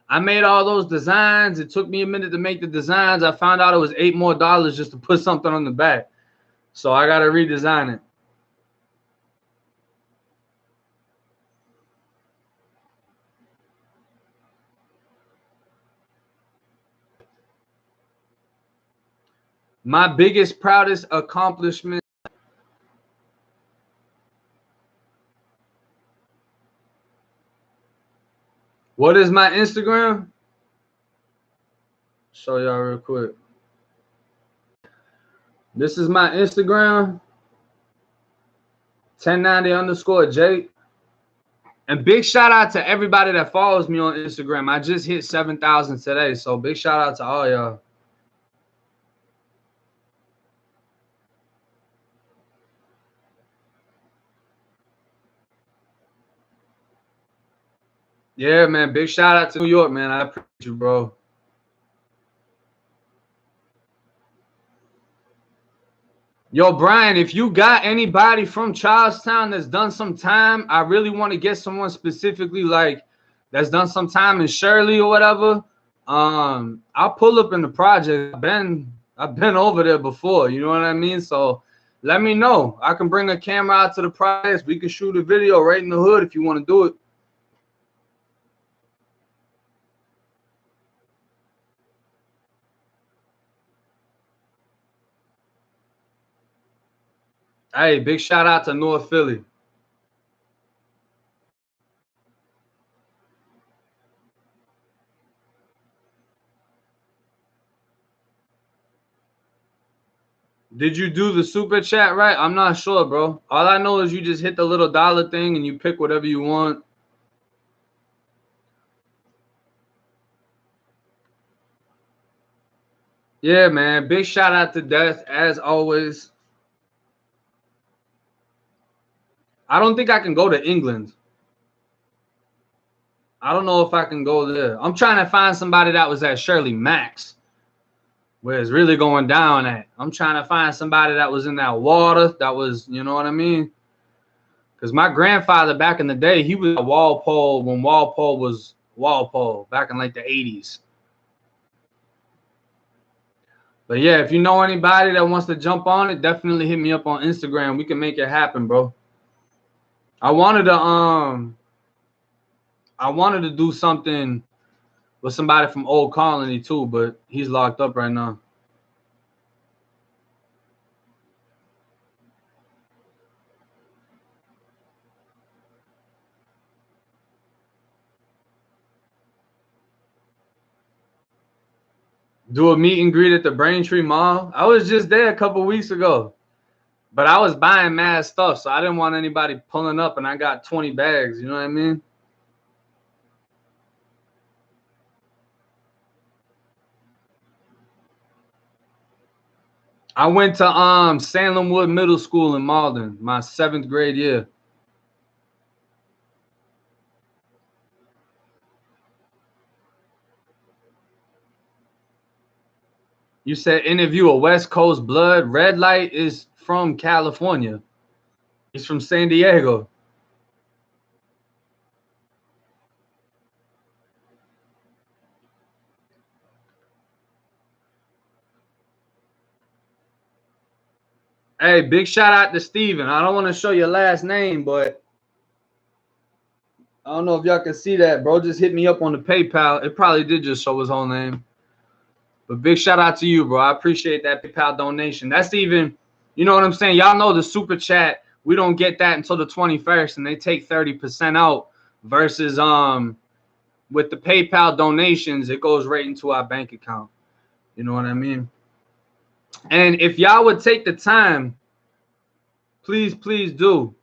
I made all those designs. It took me a minute to make the designs. I found out it was $8 more just to put something on the back. So I gotta redesign it. My biggest, proudest accomplishment. What is my Instagram? Show y'all real quick. This is my Instagram. 1090_Jake. And big shout out to everybody that follows me on Instagram. I just hit 7,000 today. So big shout out to all y'all. Yeah, man. Big shout out to New York, man. I appreciate you, bro. Yo, Brian, if you got anybody from Charlestown that's done some time, I really want to get someone specifically like that's done some time in Shirley or whatever. I'll pull up in the project. I've been over there before, you know what I mean? So let me know. I can bring a camera out to the project. We can shoot a video right in the hood if you want to do it. Hey, big shout out to North Philly. Did you do the super chat right? I'm not sure, bro. All I know is you just hit the little dollar thing and you pick whatever you want. Yeah, man. Big shout out to Death, as always. I don't think I can go to England. I don't know if I can go there. I'm trying to find somebody that was at Shirley Max, where it's really going down at. I'm trying to find somebody that was in that water, that was, you know what I mean? Because my grandfather back in the day, he was at Walpole when Walpole was Walpole, back in like the 80s. But yeah, if you know anybody that wants to jump on it, definitely hit me up on Instagram. We can make it happen, bro. I wanted to do something with somebody from Old Colony too, but he's locked up right now. Do a meet and greet at the Braintree Mall. I was just there a couple weeks ago, but I was buying mad stuff, so I didn't want anybody pulling up, and I got 20 bags. You know what I mean? I went to Salem Wood Middle School in Malden, my 7th grade year. You said interview a West Coast blood. Red Light is from California. He's from San Diego. Hey, big shout out to Steven. I don't want to show your last name, but I don't know if y'all can see that, bro. Just hit me up on the PayPal. It probably did just show his whole name. But big shout out to you, bro. I appreciate that PayPal donation. That's even, you know what I'm saying? Y'all know the super chat. We don't get that until the 21st, and they take 30% out versus with the PayPal donations, it goes right into our bank account. You know what I mean? And if y'all would take the time, please do.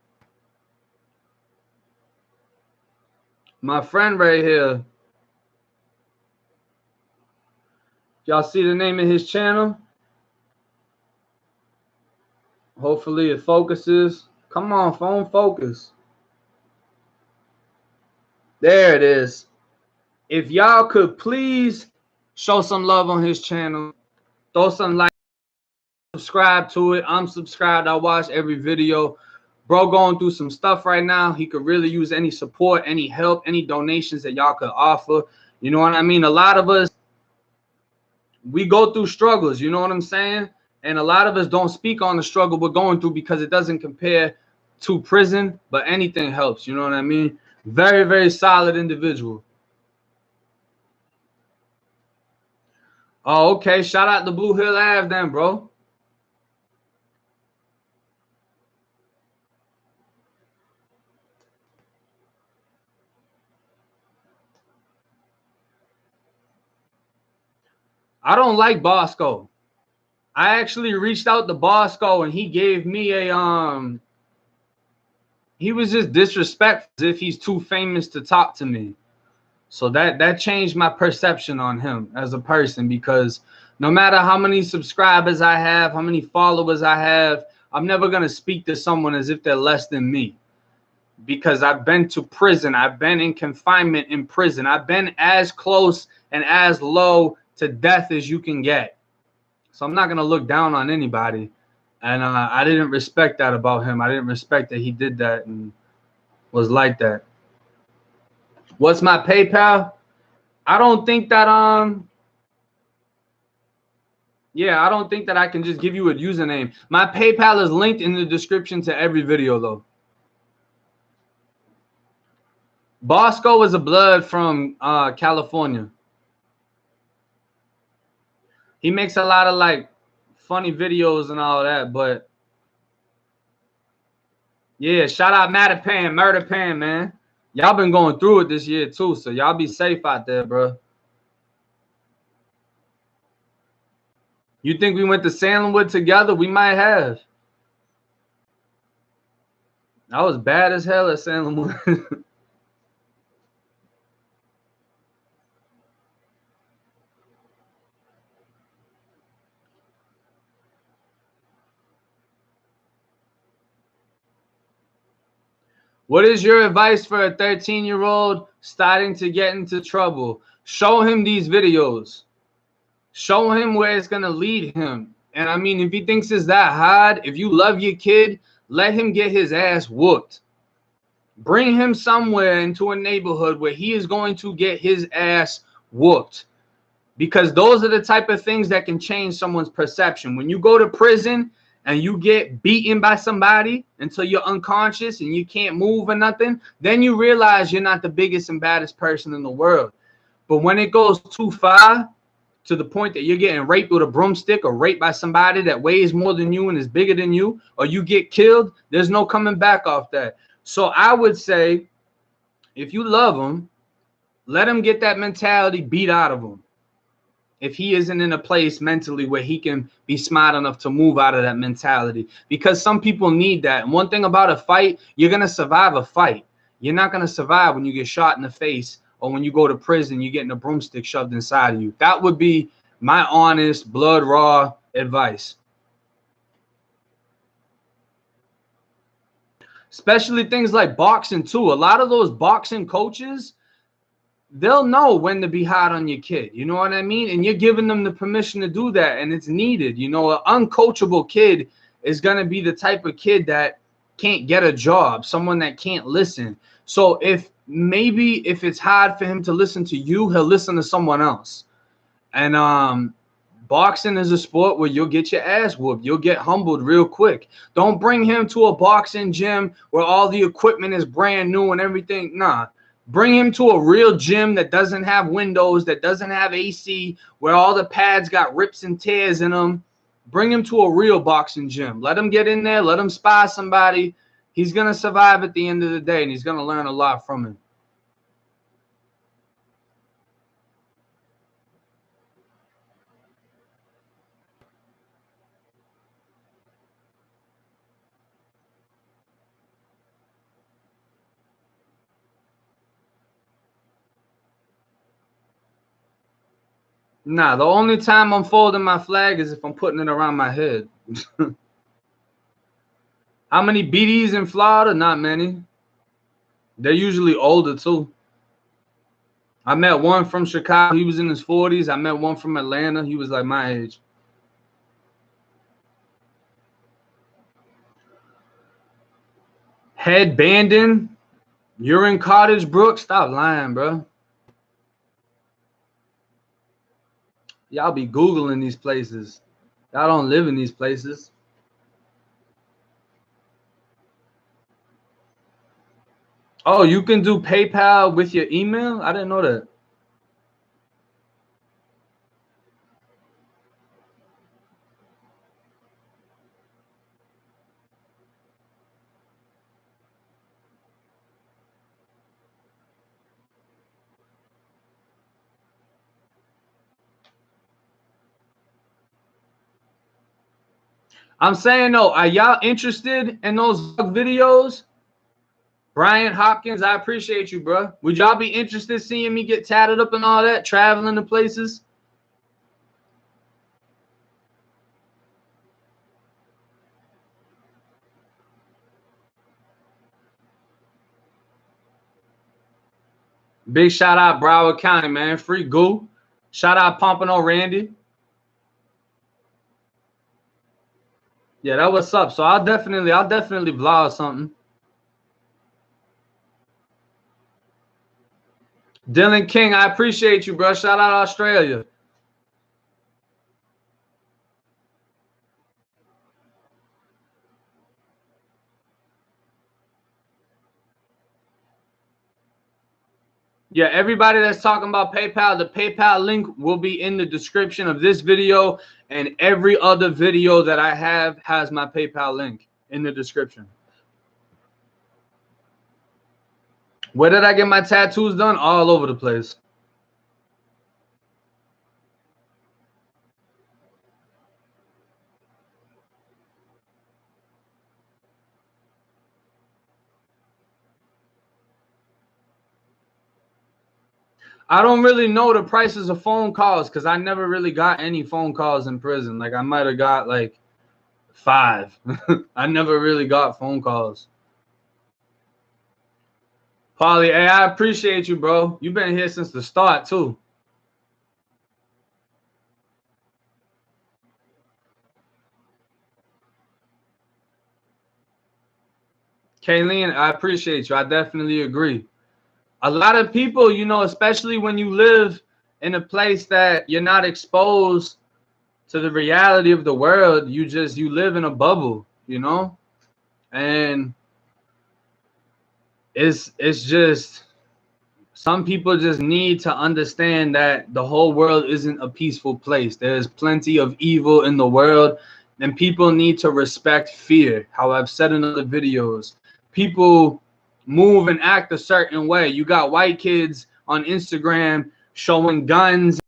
My friend right here, y'all see the name of his channel? Hopefully it focuses. Come on, phone, focus. There it is. If y'all could please show some love on his channel, throw some like, subscribe to it. I'm subscribed. I watch every video. bro going through some stuff right now. He could really use any support, any help, any donations that y'all could offer. You know what I mean? A lot of us, we go through struggles, you know what I'm saying? And a lot of us don't speak on the struggle we're going through because it doesn't compare to prison, but anything helps, you know what I mean? Very, very solid individual. Oh, okay. Shout out to Blue Hill Ave then, bro. I don't like Bosco. I actually reached out to Bosco and he gave me a he was just disrespectful as if he's too famous to talk to me. So that changed my perception on him as a person, because no matter how many subscribers I have, how many followers I have, I'm never going to speak to someone as if they're less than me, because I've been to prison. I've been in confinement in prison. I've been as close and as low to death as you can get. So I'm not going to look down on anybody. And I didn't respect that about him. I didn't respect that he did that and was like that. What's my PayPal? I don't think that yeah, I don't think that I can just give you a username. My PayPal is linked in the description to every video though. Bosco is a blood from California. He makes a lot of like funny videos and all that, but yeah, shout out Mattapan, Murder Pan, man. Y'all been going through it this year too, so y'all be safe out there, bro. You think we went to Salemwood together? We might have. I was bad as hell at Salemwood. What is your advice for a 13-year-old starting to get into trouble? Show him these videos. Show him where it's going to lead him. And I mean, if he thinks it's that hard, if you love your kid, let him get his ass whooped. Bring him somewhere into a neighborhood where he is going to get his ass whooped. Because those are the type of things that can change someone's perception. When you go to prison and you get beaten by somebody until you're unconscious and you can't move or nothing, then you realize you're not the biggest and baddest person in the world. But when it goes too far, to the point that you're getting raped with a broomstick or raped by somebody that weighs more than you and is bigger than you, or you get killed, there's no coming back off that. So I would say, if you love him, let him get that mentality beat out of him. If he isn't in a place mentally where he can be smart enough to move out of that mentality, because some people need that. And one thing about a fight, you're going to survive a fight. You're not going to survive when you get shot in the face, or when you go to prison, you're getting a broomstick shoved inside of you. That would be my honest, blood raw advice. Especially things like boxing too. A lot of those boxing coaches, they'll know when to be hard on your kid. You know what I mean? And you're giving them the permission to do that, and it's needed. You know, an uncoachable kid is going to be the type of kid that can't get a job, someone that can't listen. So if it's hard for him to listen to you, he'll listen to someone else. And boxing is a sport where you'll get your ass whooped. You'll get humbled real quick. Don't bring him to a boxing gym where all the equipment is brand new and everything. Nah. Bring him to a real gym that doesn't have windows, that doesn't have AC, where all the pads got rips and tears in them. Bring him to a real boxing gym. Let him get in there. Let him spy somebody. He's going to survive at the end of the day, and he's going to learn a lot from it. Nah, the only time I'm folding my flag is if I'm putting it around my head. How many BDs in Florida? Not many. They're usually older too. I met one from Chicago. He was in his 40s. I met one from Atlanta. He was like my age. Headbanding. You're in Cottage Brook. Stop lying, bro. Y'all be Googling these places. Y'all don't live in these places. Oh, you can do PayPal with your email? I didn't know that. I'm saying though, are y'all interested in those videos? Brian Hopkins, I appreciate you, bro. Would y'all be interested seeing me get tatted up and all that, traveling to places? Big shout out Broward County, man. Free goo. Shout out Pompano Randy. Yeah, that what's up. So I'll definitely vlog something. Dylan King, I appreciate you, bro. Shout out Australia. Yeah, everybody that's talking about PayPal, the PayPal link will be in the description of this video, and every other video that I have has my PayPal link in the description. Where did I get my tattoos done? All over the place. I don't really know the prices of phone calls because I never really got any phone calls in prison. Like I might have got like 5. I never really got phone calls. Paulie, hey, I appreciate you, bro. You've been here since the start too. Kayleen, I appreciate you. I definitely agree. A lot of people, you know, especially when you live in a place that you're not exposed to the reality of the world, you live in a bubble, you know? And it's just some people just need to understand that the whole world isn't a peaceful place. There's plenty of evil in the world, and people need to respect fear. How I've said in other videos, people move and act a certain way. You got white kids on Instagram showing guns in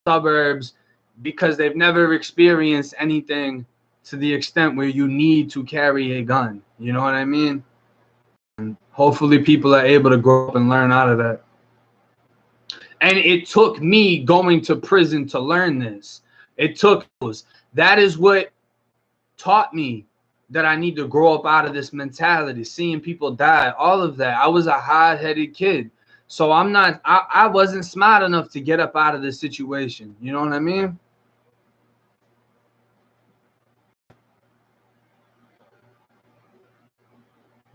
suburbs because they've never experienced anything to the extent where you need to carry a gun. You know what I mean? And hopefully people are able to grow up and learn out of that. And it took me going to prison to learn this. That is what taught me that I need to grow up out of this mentality, seeing people die, all of that. I was a hard-headed kid. So I wasn't smart enough to get up out of this situation. You know what I mean?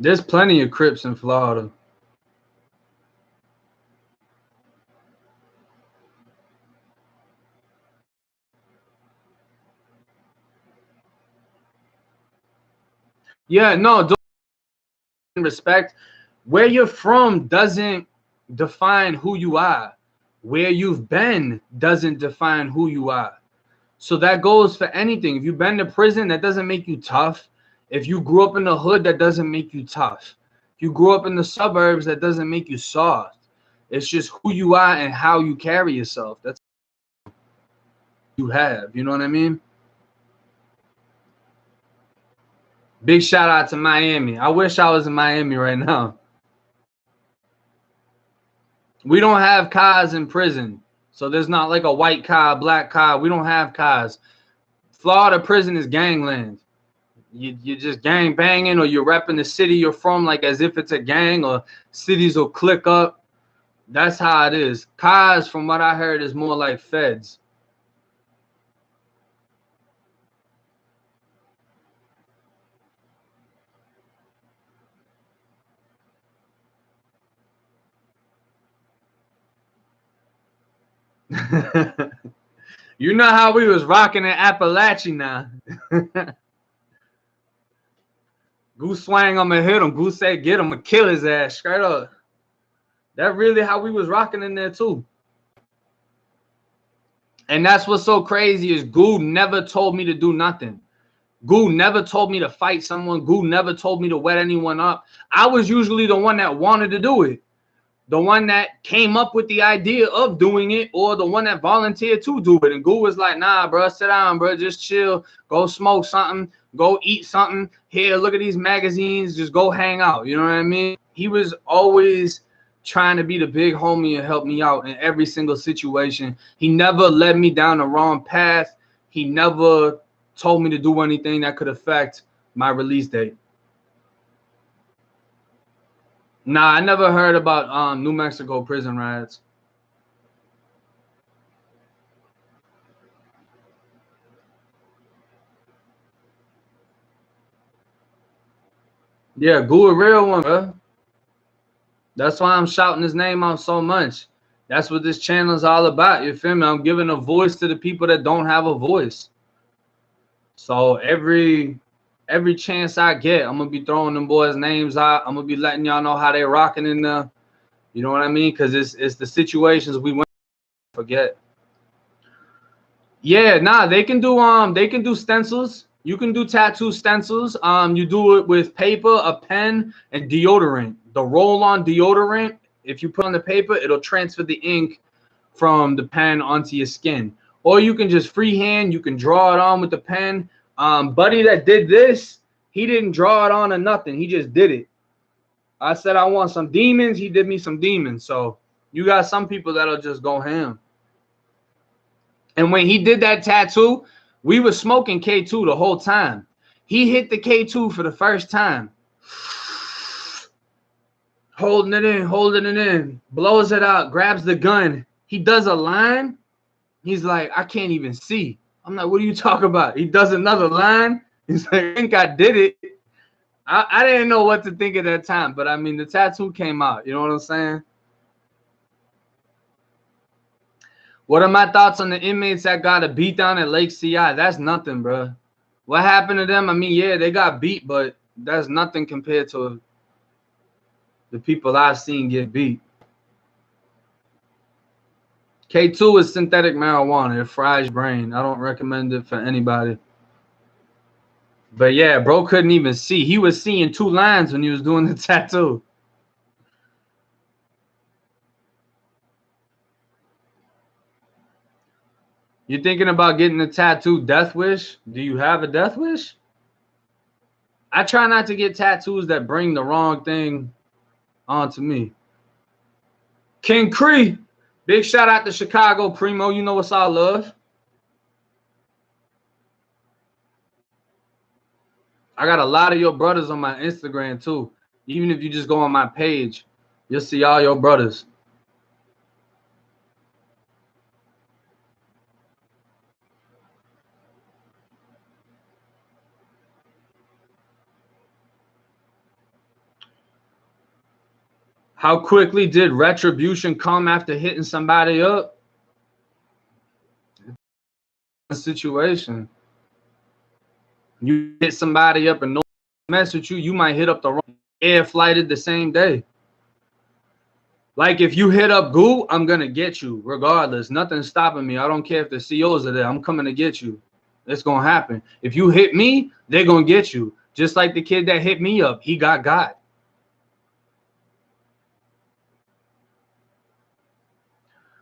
There's plenty of Crips in Florida. Yeah, no, respect. Where you're from doesn't define who you are. Where you've been doesn't define who you are. So that goes for anything. If you've been to prison, that doesn't make you tough. If you grew up in the hood, that doesn't make you tough. If you grew up in the suburbs, that doesn't make you soft. It's just who you are and how you carry yourself. That's what you have. You know what I mean? Big shout out to Miami. I wish I was in Miami right now. We don't have cars in prison. So there's not like a white car, black car. We don't have cars. Florida prison is gangland. You just gang banging, or you're repping the city you're from like as if it's a gang, or cities will click up. That's how it is. Cars, from what I heard, is more like feds. You know how we was rocking in Appalachia now. Goose swang, I'ma hit him. Goose said, get him, I'ma kill his ass straight up. That really how we was rocking in there too. And that's what's so crazy is Goo never told me to do nothing. Goo never told me to fight someone. Goo never told me to wet anyone up. I was usually the one that wanted to do it. The one that came up with the idea of doing it, or the one that volunteered to do it. And Goo was like, nah, bro, sit down, bro. Just chill. Go smoke something. Go eat something. Here, look at these magazines. Just go hang out. You know what I mean? He was always trying to be the big homie and help me out in every single situation. He never led me down the wrong path. He never told me to do anything that could affect my release date. Nah, I never heard about New Mexico prison riots. Yeah, Goo a real one, bro. That's why I'm shouting his name out so much. That's what this channel is all about. You feel me? I'm giving a voice to the people that don't have a voice. So every chance I get, I'm gonna be throwing them boys' names out. I'm gonna be letting y'all know how they rocking in there. You know what I mean? Because it's the situations we went to forget. Yeah, nah, they can do stencils. You can do tattoo stencils. You do it with paper, a pen, and deodorant. The roll-on deodorant, if you put on the paper, it'll transfer the ink from the pen onto your skin. Or you can just freehand, you can draw it on with the pen. Buddy that did this, he didn't draw it on or nothing. He just did it. I said I want some demons. He did me some demons. So you got some people that'll just go ham. And when he did that tattoo, we were smoking K2 the whole time. He hit the K2 for the first time. Holding it in, blows it out, grabs the gun. He does a line. He's like, I can't even see. I'm like, what are you talking about? He does another line. He's like, I think I did it. I didn't know what to think at that time, but I mean, the tattoo came out. You know what I'm saying? What are my thoughts on the inmates that got a beat down at Lake CI? That's nothing, bro. What happened to them? I mean, yeah, they got beat, but that's nothing compared to the people I've seen get beat. K2 is synthetic marijuana. It fries brain. I don't recommend it for anybody. But yeah, bro couldn't even see. He was seeing two lines when he was doing the tattoo. You thinking about getting a tattoo death wish? Do you have a death wish? I try not to get tattoos that bring the wrong thing onto me. King Cree, big shout out to Chicago, Primo. You know what's all love. I got a lot of your brothers on my Instagram too. Even if you just go on my page, you'll see all your brothers. How quickly did retribution come after hitting somebody up? Situation. You hit somebody up and no mess with you, you might hit up the wrong air flighted the same day. Like if you hit up Goo, I'm gonna get you regardless. Nothing's stopping me. I don't care if the COs are there. I'm coming to get you. It's gonna happen. If you hit me, they're gonna get you. Just like the kid that hit me up, he got.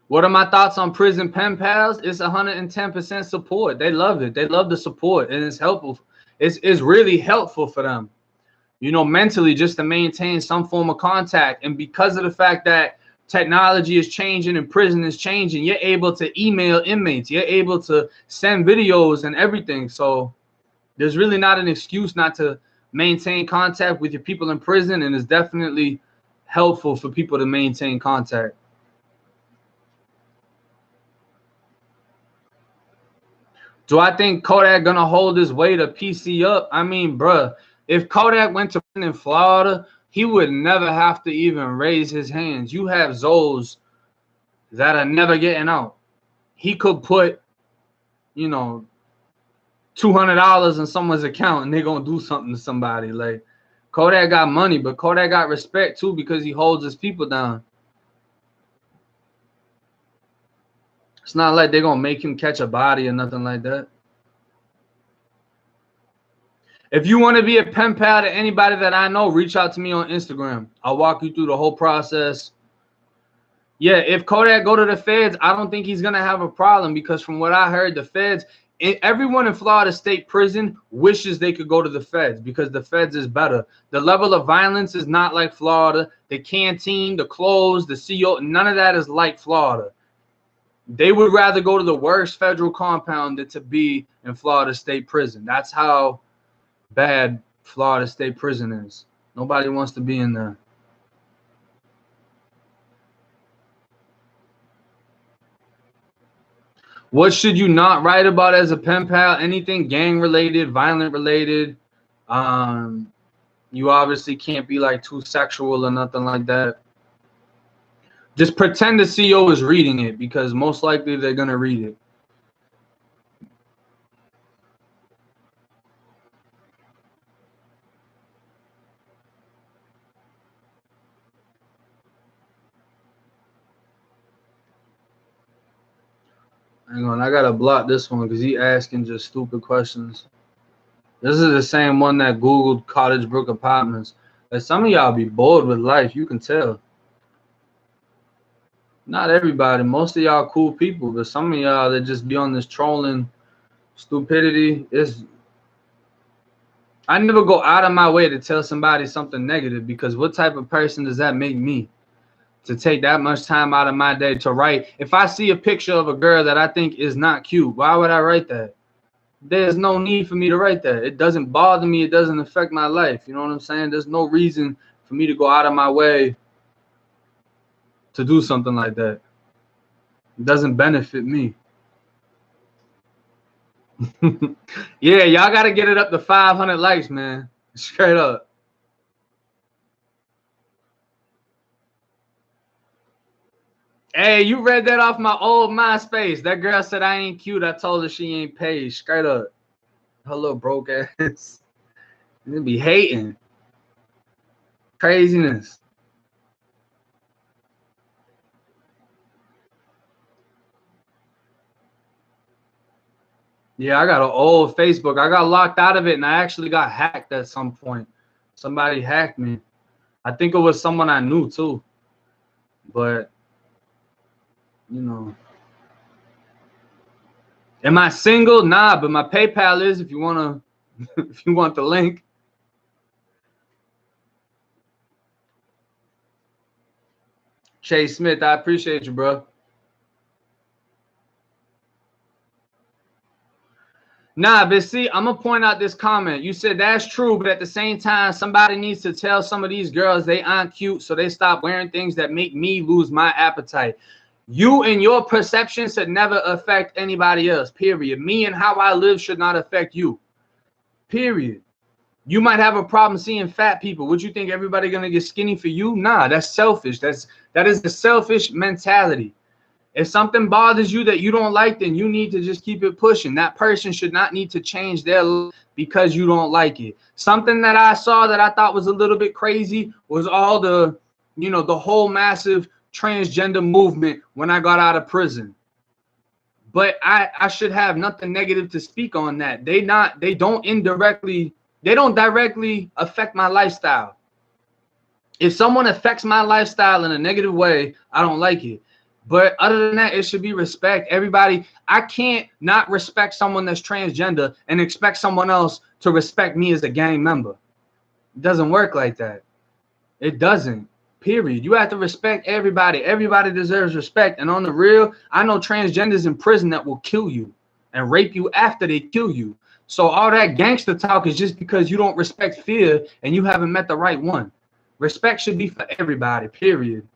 What are my thoughts on prison pen pals? It's 110% support. They love it. They love the support, and it's helpful. It's really helpful for them, you know, mentally, just to maintain some form of contact. And because of the fact that technology is changing and prison is changing, you're able to email inmates. You're able to send videos and everything. So there's really not an excuse not to maintain contact with your people in prison, and it's definitely helpful for people to maintain contact. Do I think Kodak gonna hold his weight of PC up? I mean, bruh, if Kodak went to in Florida, he would never have to even raise his hands. You have Zoes that are never getting out. he could put, you know, $200 in someone's account and they're gonna do something to somebody. Like, Kodak got money, but Kodak got respect too because he holds his people down. It's not like they're gonna make him catch a body or nothing like that. If you want to be a pen pal to anybody that I know, reach out to me on Instagram. I'll walk you through the whole process. Yeah, if Kodak go to the feds, I don't think he's gonna have a problem because from what I heard, the feds, everyone in Florida State Prison wishes they could go to the feds because the feds is better. The level of violence is not like Florida. The canteen, the clothes, the CO, none of that is like Florida. They would rather go to the worst federal compound than to be in Florida State Prison. That's how bad Florida State Prison is. Nobody wants to be in there. What should you not write about as a pen pal? Anything gang related, violent related. You obviously can't be like too sexual or nothing like that. Just pretend the CO is reading it because most likely they're gonna read it. Hang on, I gotta block this one because he asking just stupid questions. This is the same one that Googled Cottage Brook Apartments. Like, some of y'all be bored with life, you can tell. Not everybody, most of y'all cool people, but some of y'all that just be on this trolling stupidity. I never go out of my way to tell somebody something negative because what type of person does that make me? To take that much time out of my day to write. If I see a picture of a girl that I think is not cute, why would I write that? There's no need for me to write that. It doesn't bother me. It doesn't affect my life. You know what I'm saying? There's no reason for me to go out of my way to do something like that. It doesn't benefit me. Yeah, y'all got to get it up to 500 likes, man. Straight up. Hey, you read that off my old MySpace. That girl said I ain't cute. I told her she ain't paid. Straight up. Her little broke ass. They be hating. Craziness. Yeah, I got an old Facebook. I got locked out of it and I actually got hacked at some point. Somebody hacked me. I think it was someone I knew too. But, you know. Am I single? Nah, but my PayPal is if you wanna if you want the link. Chase Smith, I appreciate you, bro. Nah, but see, I'm gonna point out this comment. You said that's true, but at the same time, somebody needs to tell some of these girls they aren't cute, so they stop wearing things that make me lose my appetite. You and your perception should never affect anybody else, period. Me and how I live should not affect you, period. You might have a problem seeing fat people. Would you think everybody gonna get skinny for you? Nah, that's selfish. That is the selfish mentality. If something bothers you that you don't like, then you need to just keep it pushing. That person should not need to change their life because you don't like it. Something that I saw that I thought was a little bit crazy was all the, the whole massive transgender movement when I got out of prison. But I should have nothing negative to speak on that. They don't directly affect my lifestyle. If someone affects my lifestyle in a negative way, I don't like it. But other than that, it should be respect. Everybody, I can't not respect someone that's transgender and expect someone else to respect me as a gang member. It doesn't work like that. It doesn't. Period. You have to respect everybody. Everybody deserves respect. And on the real, I know transgenders in prison that will kill you and rape you after they kill you. So all that gangster talk is just because you don't respect fear and you haven't met the right one. Respect should be for everybody, period.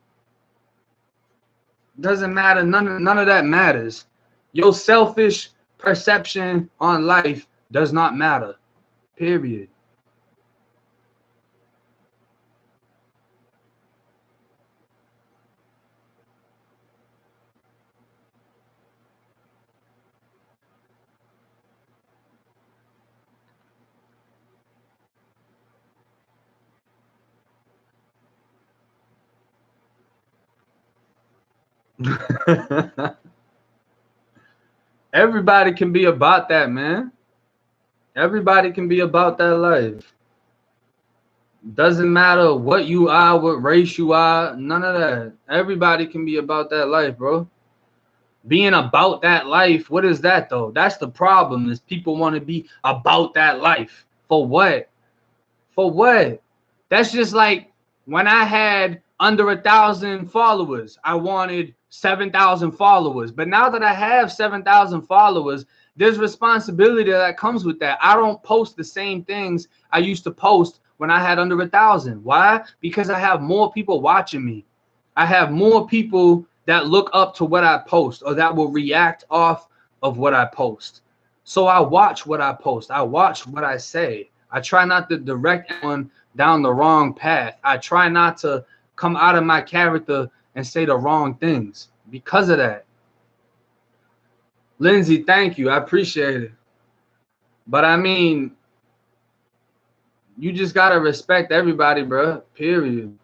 Doesn't matter. None of that matters. Your selfish perception on life does not matter, period. Everybody can be about that, man. Everybody can be about that life. Doesn't matter what you are, what race you are, none of that. Everybody can be about that life, bro. Being about that life, what is that though? That's the problem, is people want to be about that life. For what? For what? That's just like when I had under 1,000 followers, I wanted 7,000 followers. But now that I have 7,000 followers, there's responsibility that comes with that. I don't post the same things I used to post when I had under 1,000. Why? Because I have more people watching me. I have more people that look up to what I post or that will react off of what I post. So I watch what I post. I watch what I say. I try not to direct anyone down the wrong path. I try not to come out of my character and say the wrong things because of that. Lindsay, thank you. I appreciate it. But I mean, you just got to respect everybody, bro. Period.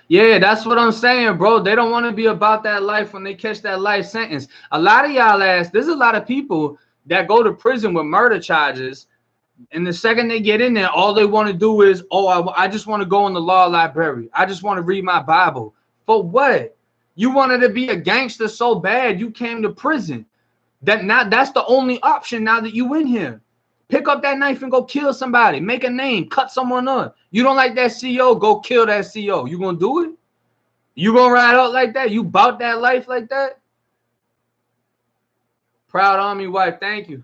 Yeah, that's what I'm saying, bro. They don't want to be about that life when they catch that life sentence. A lot of y'all there's a lot of people that go to prison with murder charges. And the second they get in there, all they want to do is, oh, I just want to go in the law library. I just want to read my Bible. For what? You wanted to be a gangster so bad you came to prison. That's the only option now that you in here. Pick up that knife and go kill somebody. Make a name. Cut someone up. You don't like that CEO? Go kill that CEO. You gonna do it? You gonna ride out like that? You bout that life like that? Proud Army wife, thank you.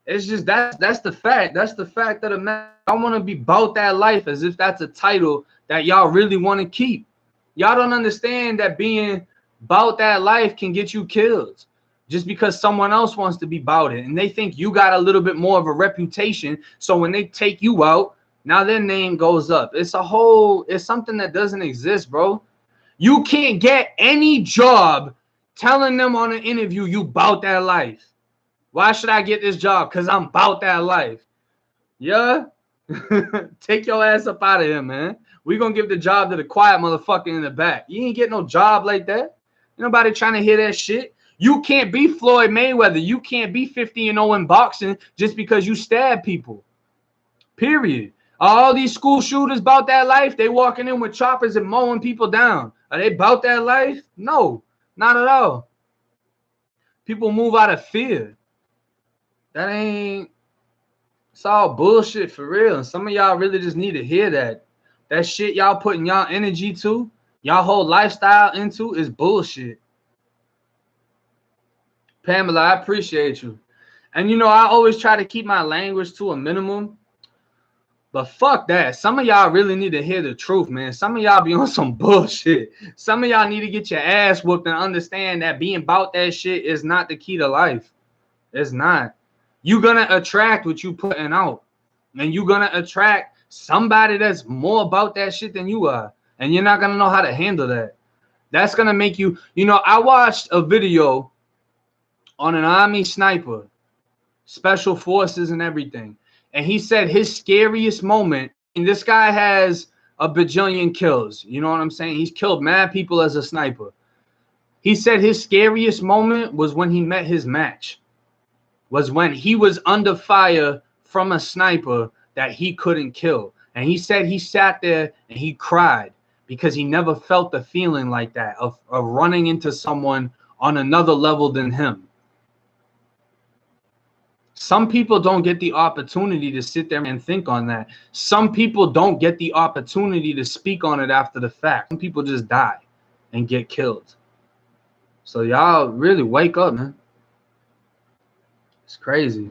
It's just that's the fact. That's the fact of the matter. I want to be about that life as if that's a title that y'all really want to keep. Y'all don't understand that being about that life can get you killed just because someone else wants to be about it. And they think you got a little bit more of a reputation. So when they take you out, now their name goes up. It's something that doesn't exist, bro. You can't get any job telling them on an interview you about that life. Why should I get this job? Because I'm about that life. Yeah? Take your ass up out of here, man. We're going to give the job to the quiet motherfucker in the back. You ain't get no job like that. Nobody trying to hear that shit. You can't be Floyd Mayweather. You can't be 50-0 in boxing just because you stab people. Period. All these school shooters about that life, they walking in with choppers and mowing people down. Are they about that life? No, not at all. People move out of fear. That ain't, it's all bullshit for real. And some of y'all really just need to hear that. That shit y'all putting y'all energy to, y'all whole lifestyle into is bullshit. Pamela, I appreciate you. And you know, I always try to keep my language to a minimum. But fuck that. Some of y'all really need to hear the truth, man. Some of y'all be on some bullshit. Some of y'all need to get your ass whooped and understand that being about that shit is not the key to life. It's not. You're going to attract what you putting out. And you're going to attract somebody that's more about that shit than you are. And you're not going to know how to handle that. That's going to make you, you know, I watched a video on an Army sniper, special forces and everything. And he said his scariest moment, and this guy has a bajillion kills. You know what I'm saying? He's killed mad people as a sniper. He said his scariest moment was when he met his match. Was when he was under fire from a sniper that he couldn't kill. And he said he sat there and he cried because he never felt the feeling like that of running into someone on another level than him. Some people don't get the opportunity to sit there and think on that. Some people don't get the opportunity to speak on it after the fact. Some people just die and get killed. So y'all really wake up, man. It's crazy.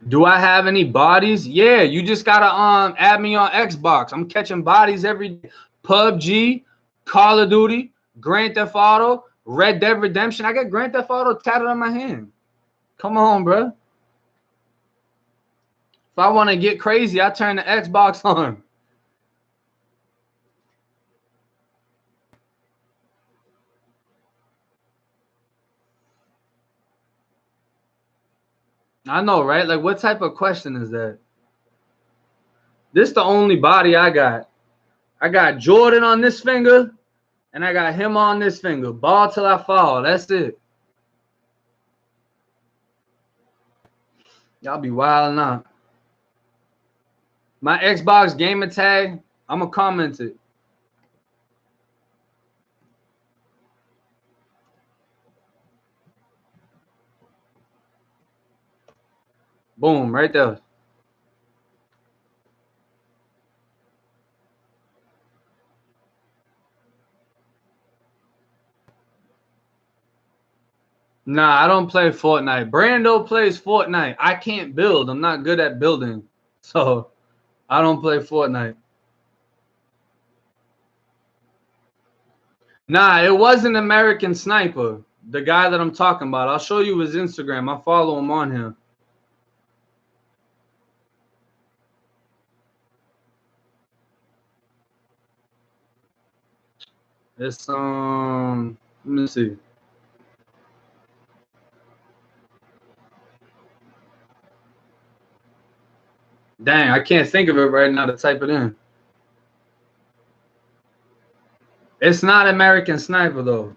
Do I have any bodies? Yeah, you just gotta add me on Xbox. I'm catching bodies every day. PUBG, Call of Duty, Grand Theft Auto, Red Dead Redemption. I got Grand Theft Auto tatted on my hand. Come on, bro. If I want to get crazy, I turn the Xbox on. I know, right? Like, what type of question is that? This the only body I got. I got Jordan on this finger, and I got him on this finger. Ball till I fall. That's it. Y'all be wilding out. My Xbox gamer tag, I'm going to comment it. Boom, right there. Nah, I don't play Fortnite. Brando plays Fortnite. I can't build. I'm not good at building. So I don't play Fortnite. Nah, it wasn't American Sniper. The guy that I'm talking about. I'll show you his Instagram. I follow him on here. It's let me see. Dang, I can't think of it right now to type it in. It's not American Sniper though.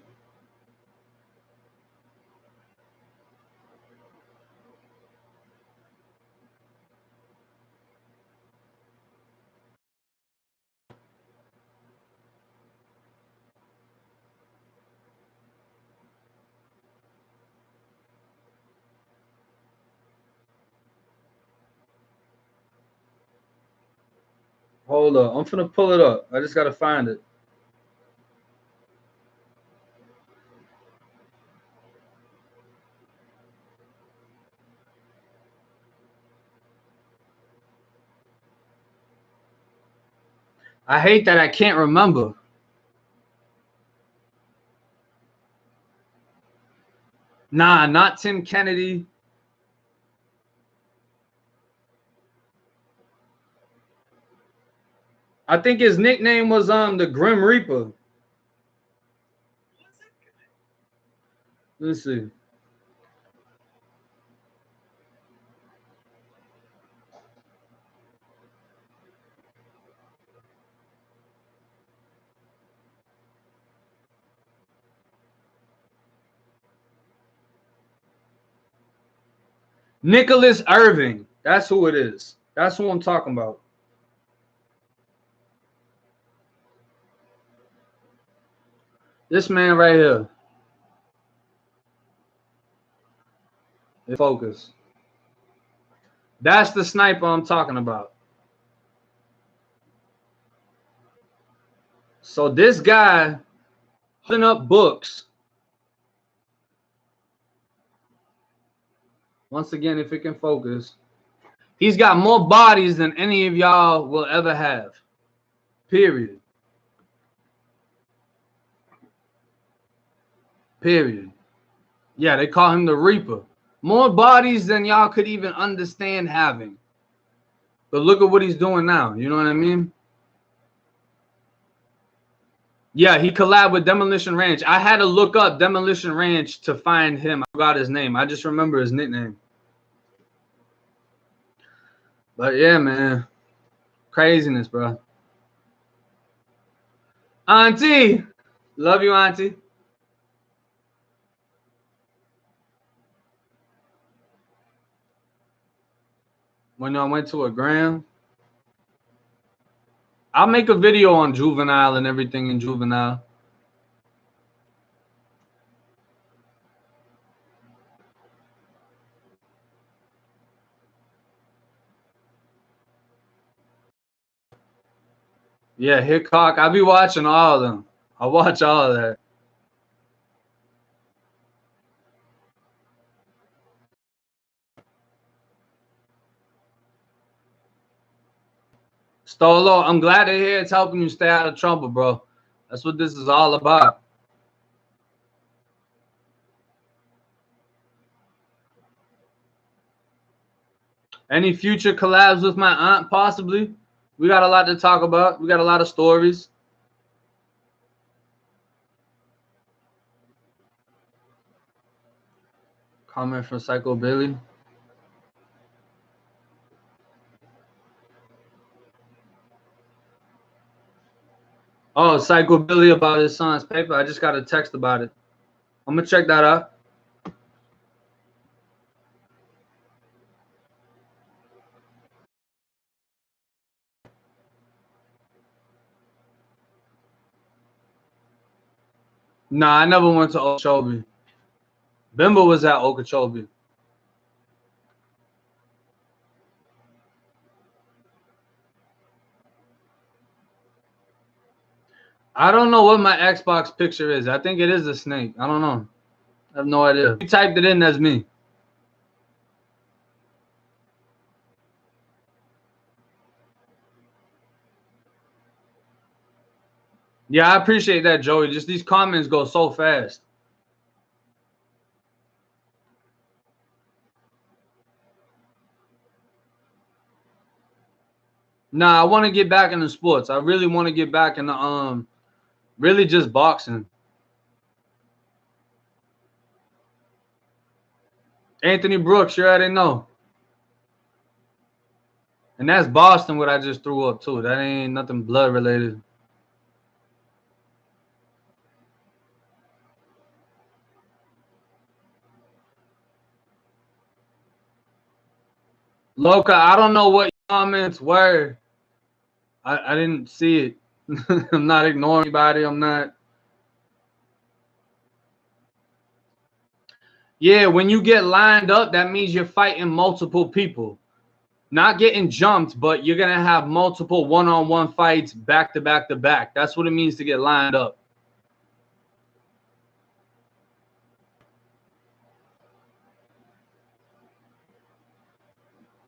Hold up. I'm finna pull it up. I just gotta find it. I hate that I can't remember. Nah, not Tim Kennedy. I think his nickname was the Grim Reaper. Let's see. Nicholas Irving. That's who it is. That's who I'm talking about. This man right here. Focus. That's the sniper I'm talking about. So this guy holding up books. Once again, if it can focus. He's got more bodies than any of y'all will ever have. Period. Period. Yeah, they call him the Reaper. More bodies than y'all could even understand having. But look at what he's doing now. You know what I mean? Yeah, he collabed with Demolition Ranch. I had to look up Demolition Ranch to find him. I forgot his name. I just remember his nickname. But yeah, man. Craziness, bro. Auntie. Love you, Auntie. When I went to a gram. I'll make a video on Juvenile and everything in Juvenile. Yeah, Hickok. I'll be watching all of them. I'll watch all of that. Stolo, I'm glad to hear it's helping you stay out of trouble, bro. That's what this is all about. Any future collabs with my aunt, possibly? We got a lot to talk about. We got a lot of stories. Comment from Psycho Billy. Oh, Psycho Billy about his son's paper. I just got a text about it. I'm gonna check that out. Nah, I never went to Okeechobee. Bimbo was at Okeechobee. I don't know what my Xbox picture is. I think it is a snake. I don't know. I have no idea. If you typed it in, that's me. Yeah, I appreciate that, Joey. Just these comments go so fast. Nah, I want to get back into sports. I really want to get back into really just boxing. Anthony Brooks, sure I didn't know. And that's Boston, what I just threw up too. That ain't nothing blood related. Loca, I don't know what comments were. I didn't see it. I'm not ignoring anybody. I'm not. Yeah, when you get lined up, that means you're fighting multiple people. Not getting jumped, but you're going to have multiple one-on-one fights back to back to back. That's what it means to get lined up.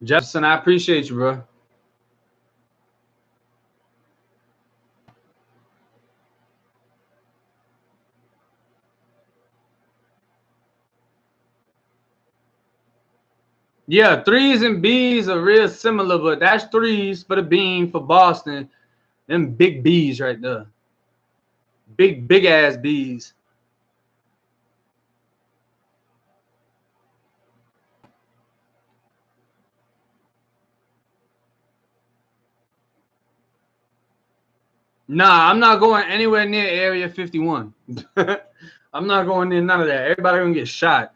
Jefferson, I appreciate you, bro. Yeah, threes and B's are real similar, but that's threes for the beam for Boston. Them big B's right there. Big ass B's. Nah, I'm not going anywhere near Area 51. I'm not going near none of that. Everybody gonna get shot.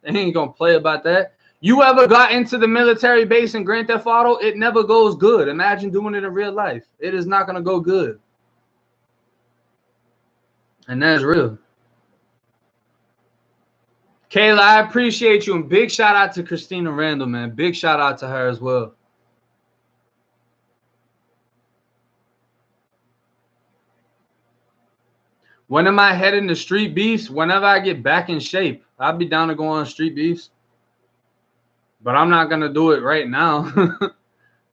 They ain't gonna play about that. You ever got into the military base in Grand Theft Auto? It never goes good. Imagine doing it in real life. It is not gonna go good. And that's real. Kayla, I appreciate you. And big shout out to Christina Randall, man. Big shout out to her as well. When am I heading to Street Beefs? Whenever I get back in shape. I'll be down to go on Street Beefs. But I'm not gonna do it right now.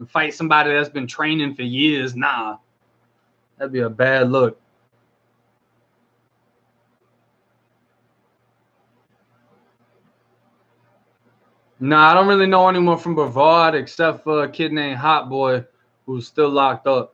Fight somebody that's been training for years. Nah. That'd be a bad look. Nah, I don't really know anyone from Brevard except for a kid named Hot Boy who's still locked up.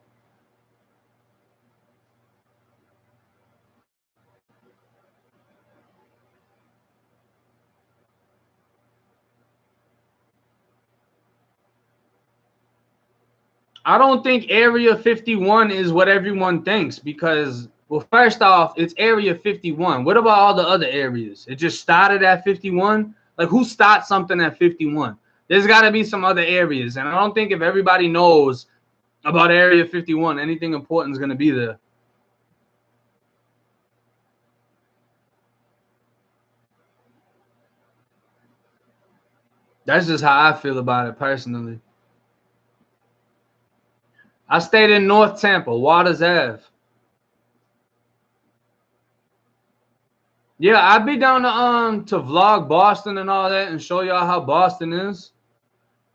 I don't think Area 51 is what everyone thinks because, well, first off, it's Area 51. What about all the other areas? It just started at 51? Like, who starts something at 51? There's got to be some other areas. And I don't think if everybody knows about Area 51, anything important is going to be there. That's just how I feel about it personally. I stayed in North Tampa, Waters Ave. Yeah, I'd be down to vlog Boston and all that and show y'all how Boston is.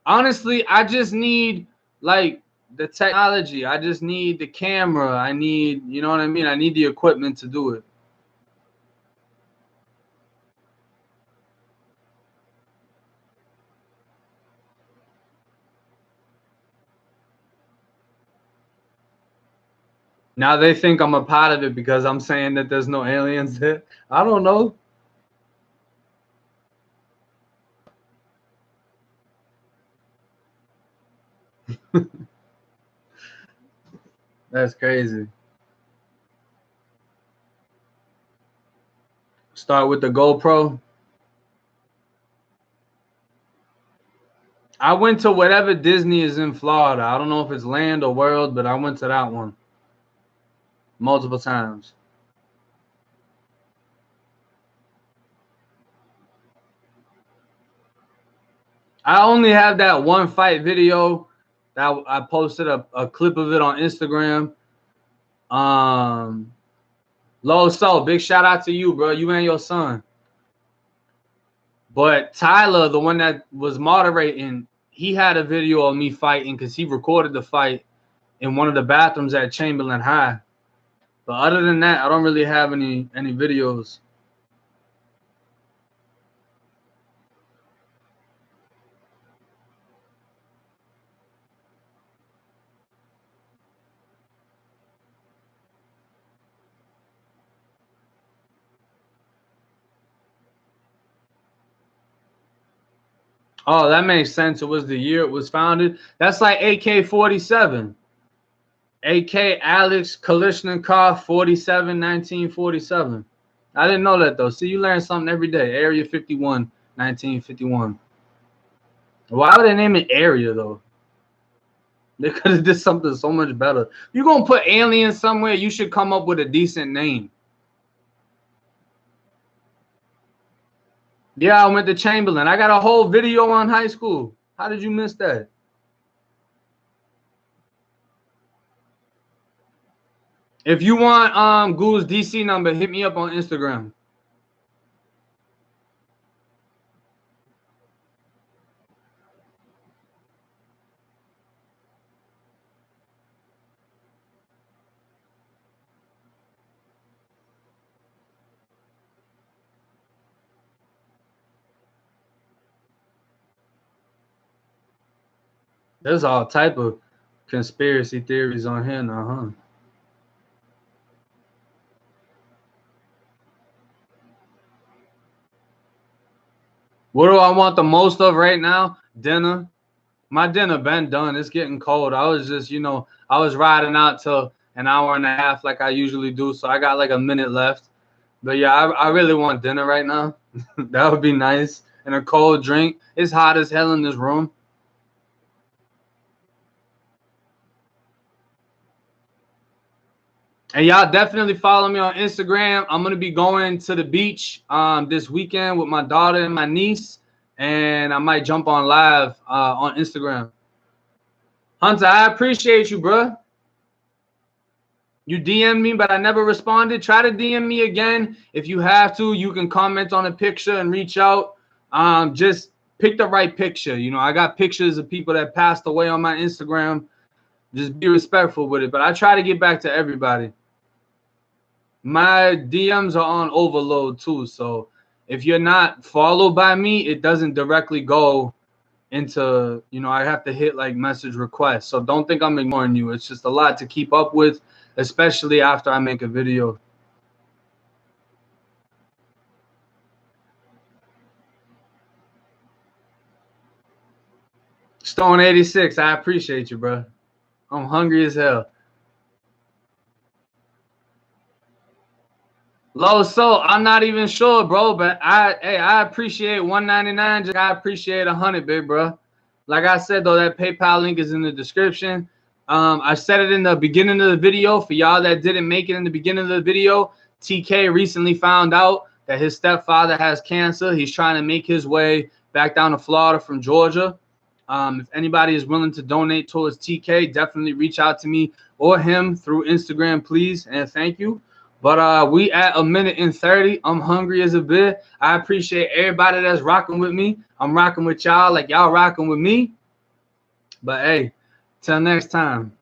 Honestly, I just need like the technology. I just need the camera. I need, you know what I mean? I need the equipment to do it. Now they think I'm a part of it because I'm saying that there's no aliens there. I don't know. That's crazy. Start with the GoPro. I went to whatever Disney is in Florida. I don't know if it's Land or World, but I went to that one multiple times. I only have that one fight video that I posted a clip of it on Instagram. Low Soul, big shout out to you, bro. You and your son. But Tyler, the one that was moderating, he had a video of me fighting because he recorded the fight in one of the bathrooms at Chamberlain High. But other than that, I don't really have any videos. Oh, that makes sense. It was the year it was founded. That's like AK-47. AK Alex Kalashnikov 47, 1947. I didn't know that, though. See, you learn something every day. Area 51, 1951. Why would they name it Area, though? They could have did something so much better. If you're going to put aliens somewhere, you should come up with a decent name. Yeah, I went to Chamberlain. I got a whole video on high school. How did you miss that? If you want Ghoul's DC number, hit me up on Instagram. There's all type of conspiracy theories on here now, huh? What do I want the most of right now? Dinner. My dinner been done. It's getting cold. I was just, you know, I was riding out till an hour and a half like I usually do. So I got like a minute left. But yeah, I really want dinner right now. That would be nice. And a cold drink. It's hot as hell in this room. And y'all definitely follow me on Instagram. I'm going to be going to the beach this weekend with my daughter and my niece. And I might jump on live on Instagram. Hunter, I appreciate you, bro. You DM'd me, but I never responded. Try to DM me again. If you have to, you can comment on a picture and reach out. Just pick the right picture. You know, I got pictures of people that passed away on my Instagram. Just be respectful with it. But I try to get back to everybody. My DMs are on overload too. So if you're not followed by me, it doesn't directly go into, you know, I have to hit like message requests. So don't think I'm ignoring you. It's just a lot to keep up with, especially after I make a video. Stone 86, I appreciate you, bro. I'm hungry as hell. Low Soul, I'm not even sure, bro, but I appreciate $1.99. Just I appreciate 100, big bro. Like I said, though, that PayPal link is in the description. I said it in the beginning of the video. For y'all that didn't make it in the beginning of the video, TK recently found out that his stepfather has cancer. He's trying to make his way back down to Florida from Georgia. If anybody is willing to donate towards TK, definitely reach out to me or him through Instagram, please, and thank you. But we at 1:30. I'm hungry as a bit. I appreciate everybody that's rocking with me. I'm rocking with y'all like y'all rocking with me. But hey, till next time.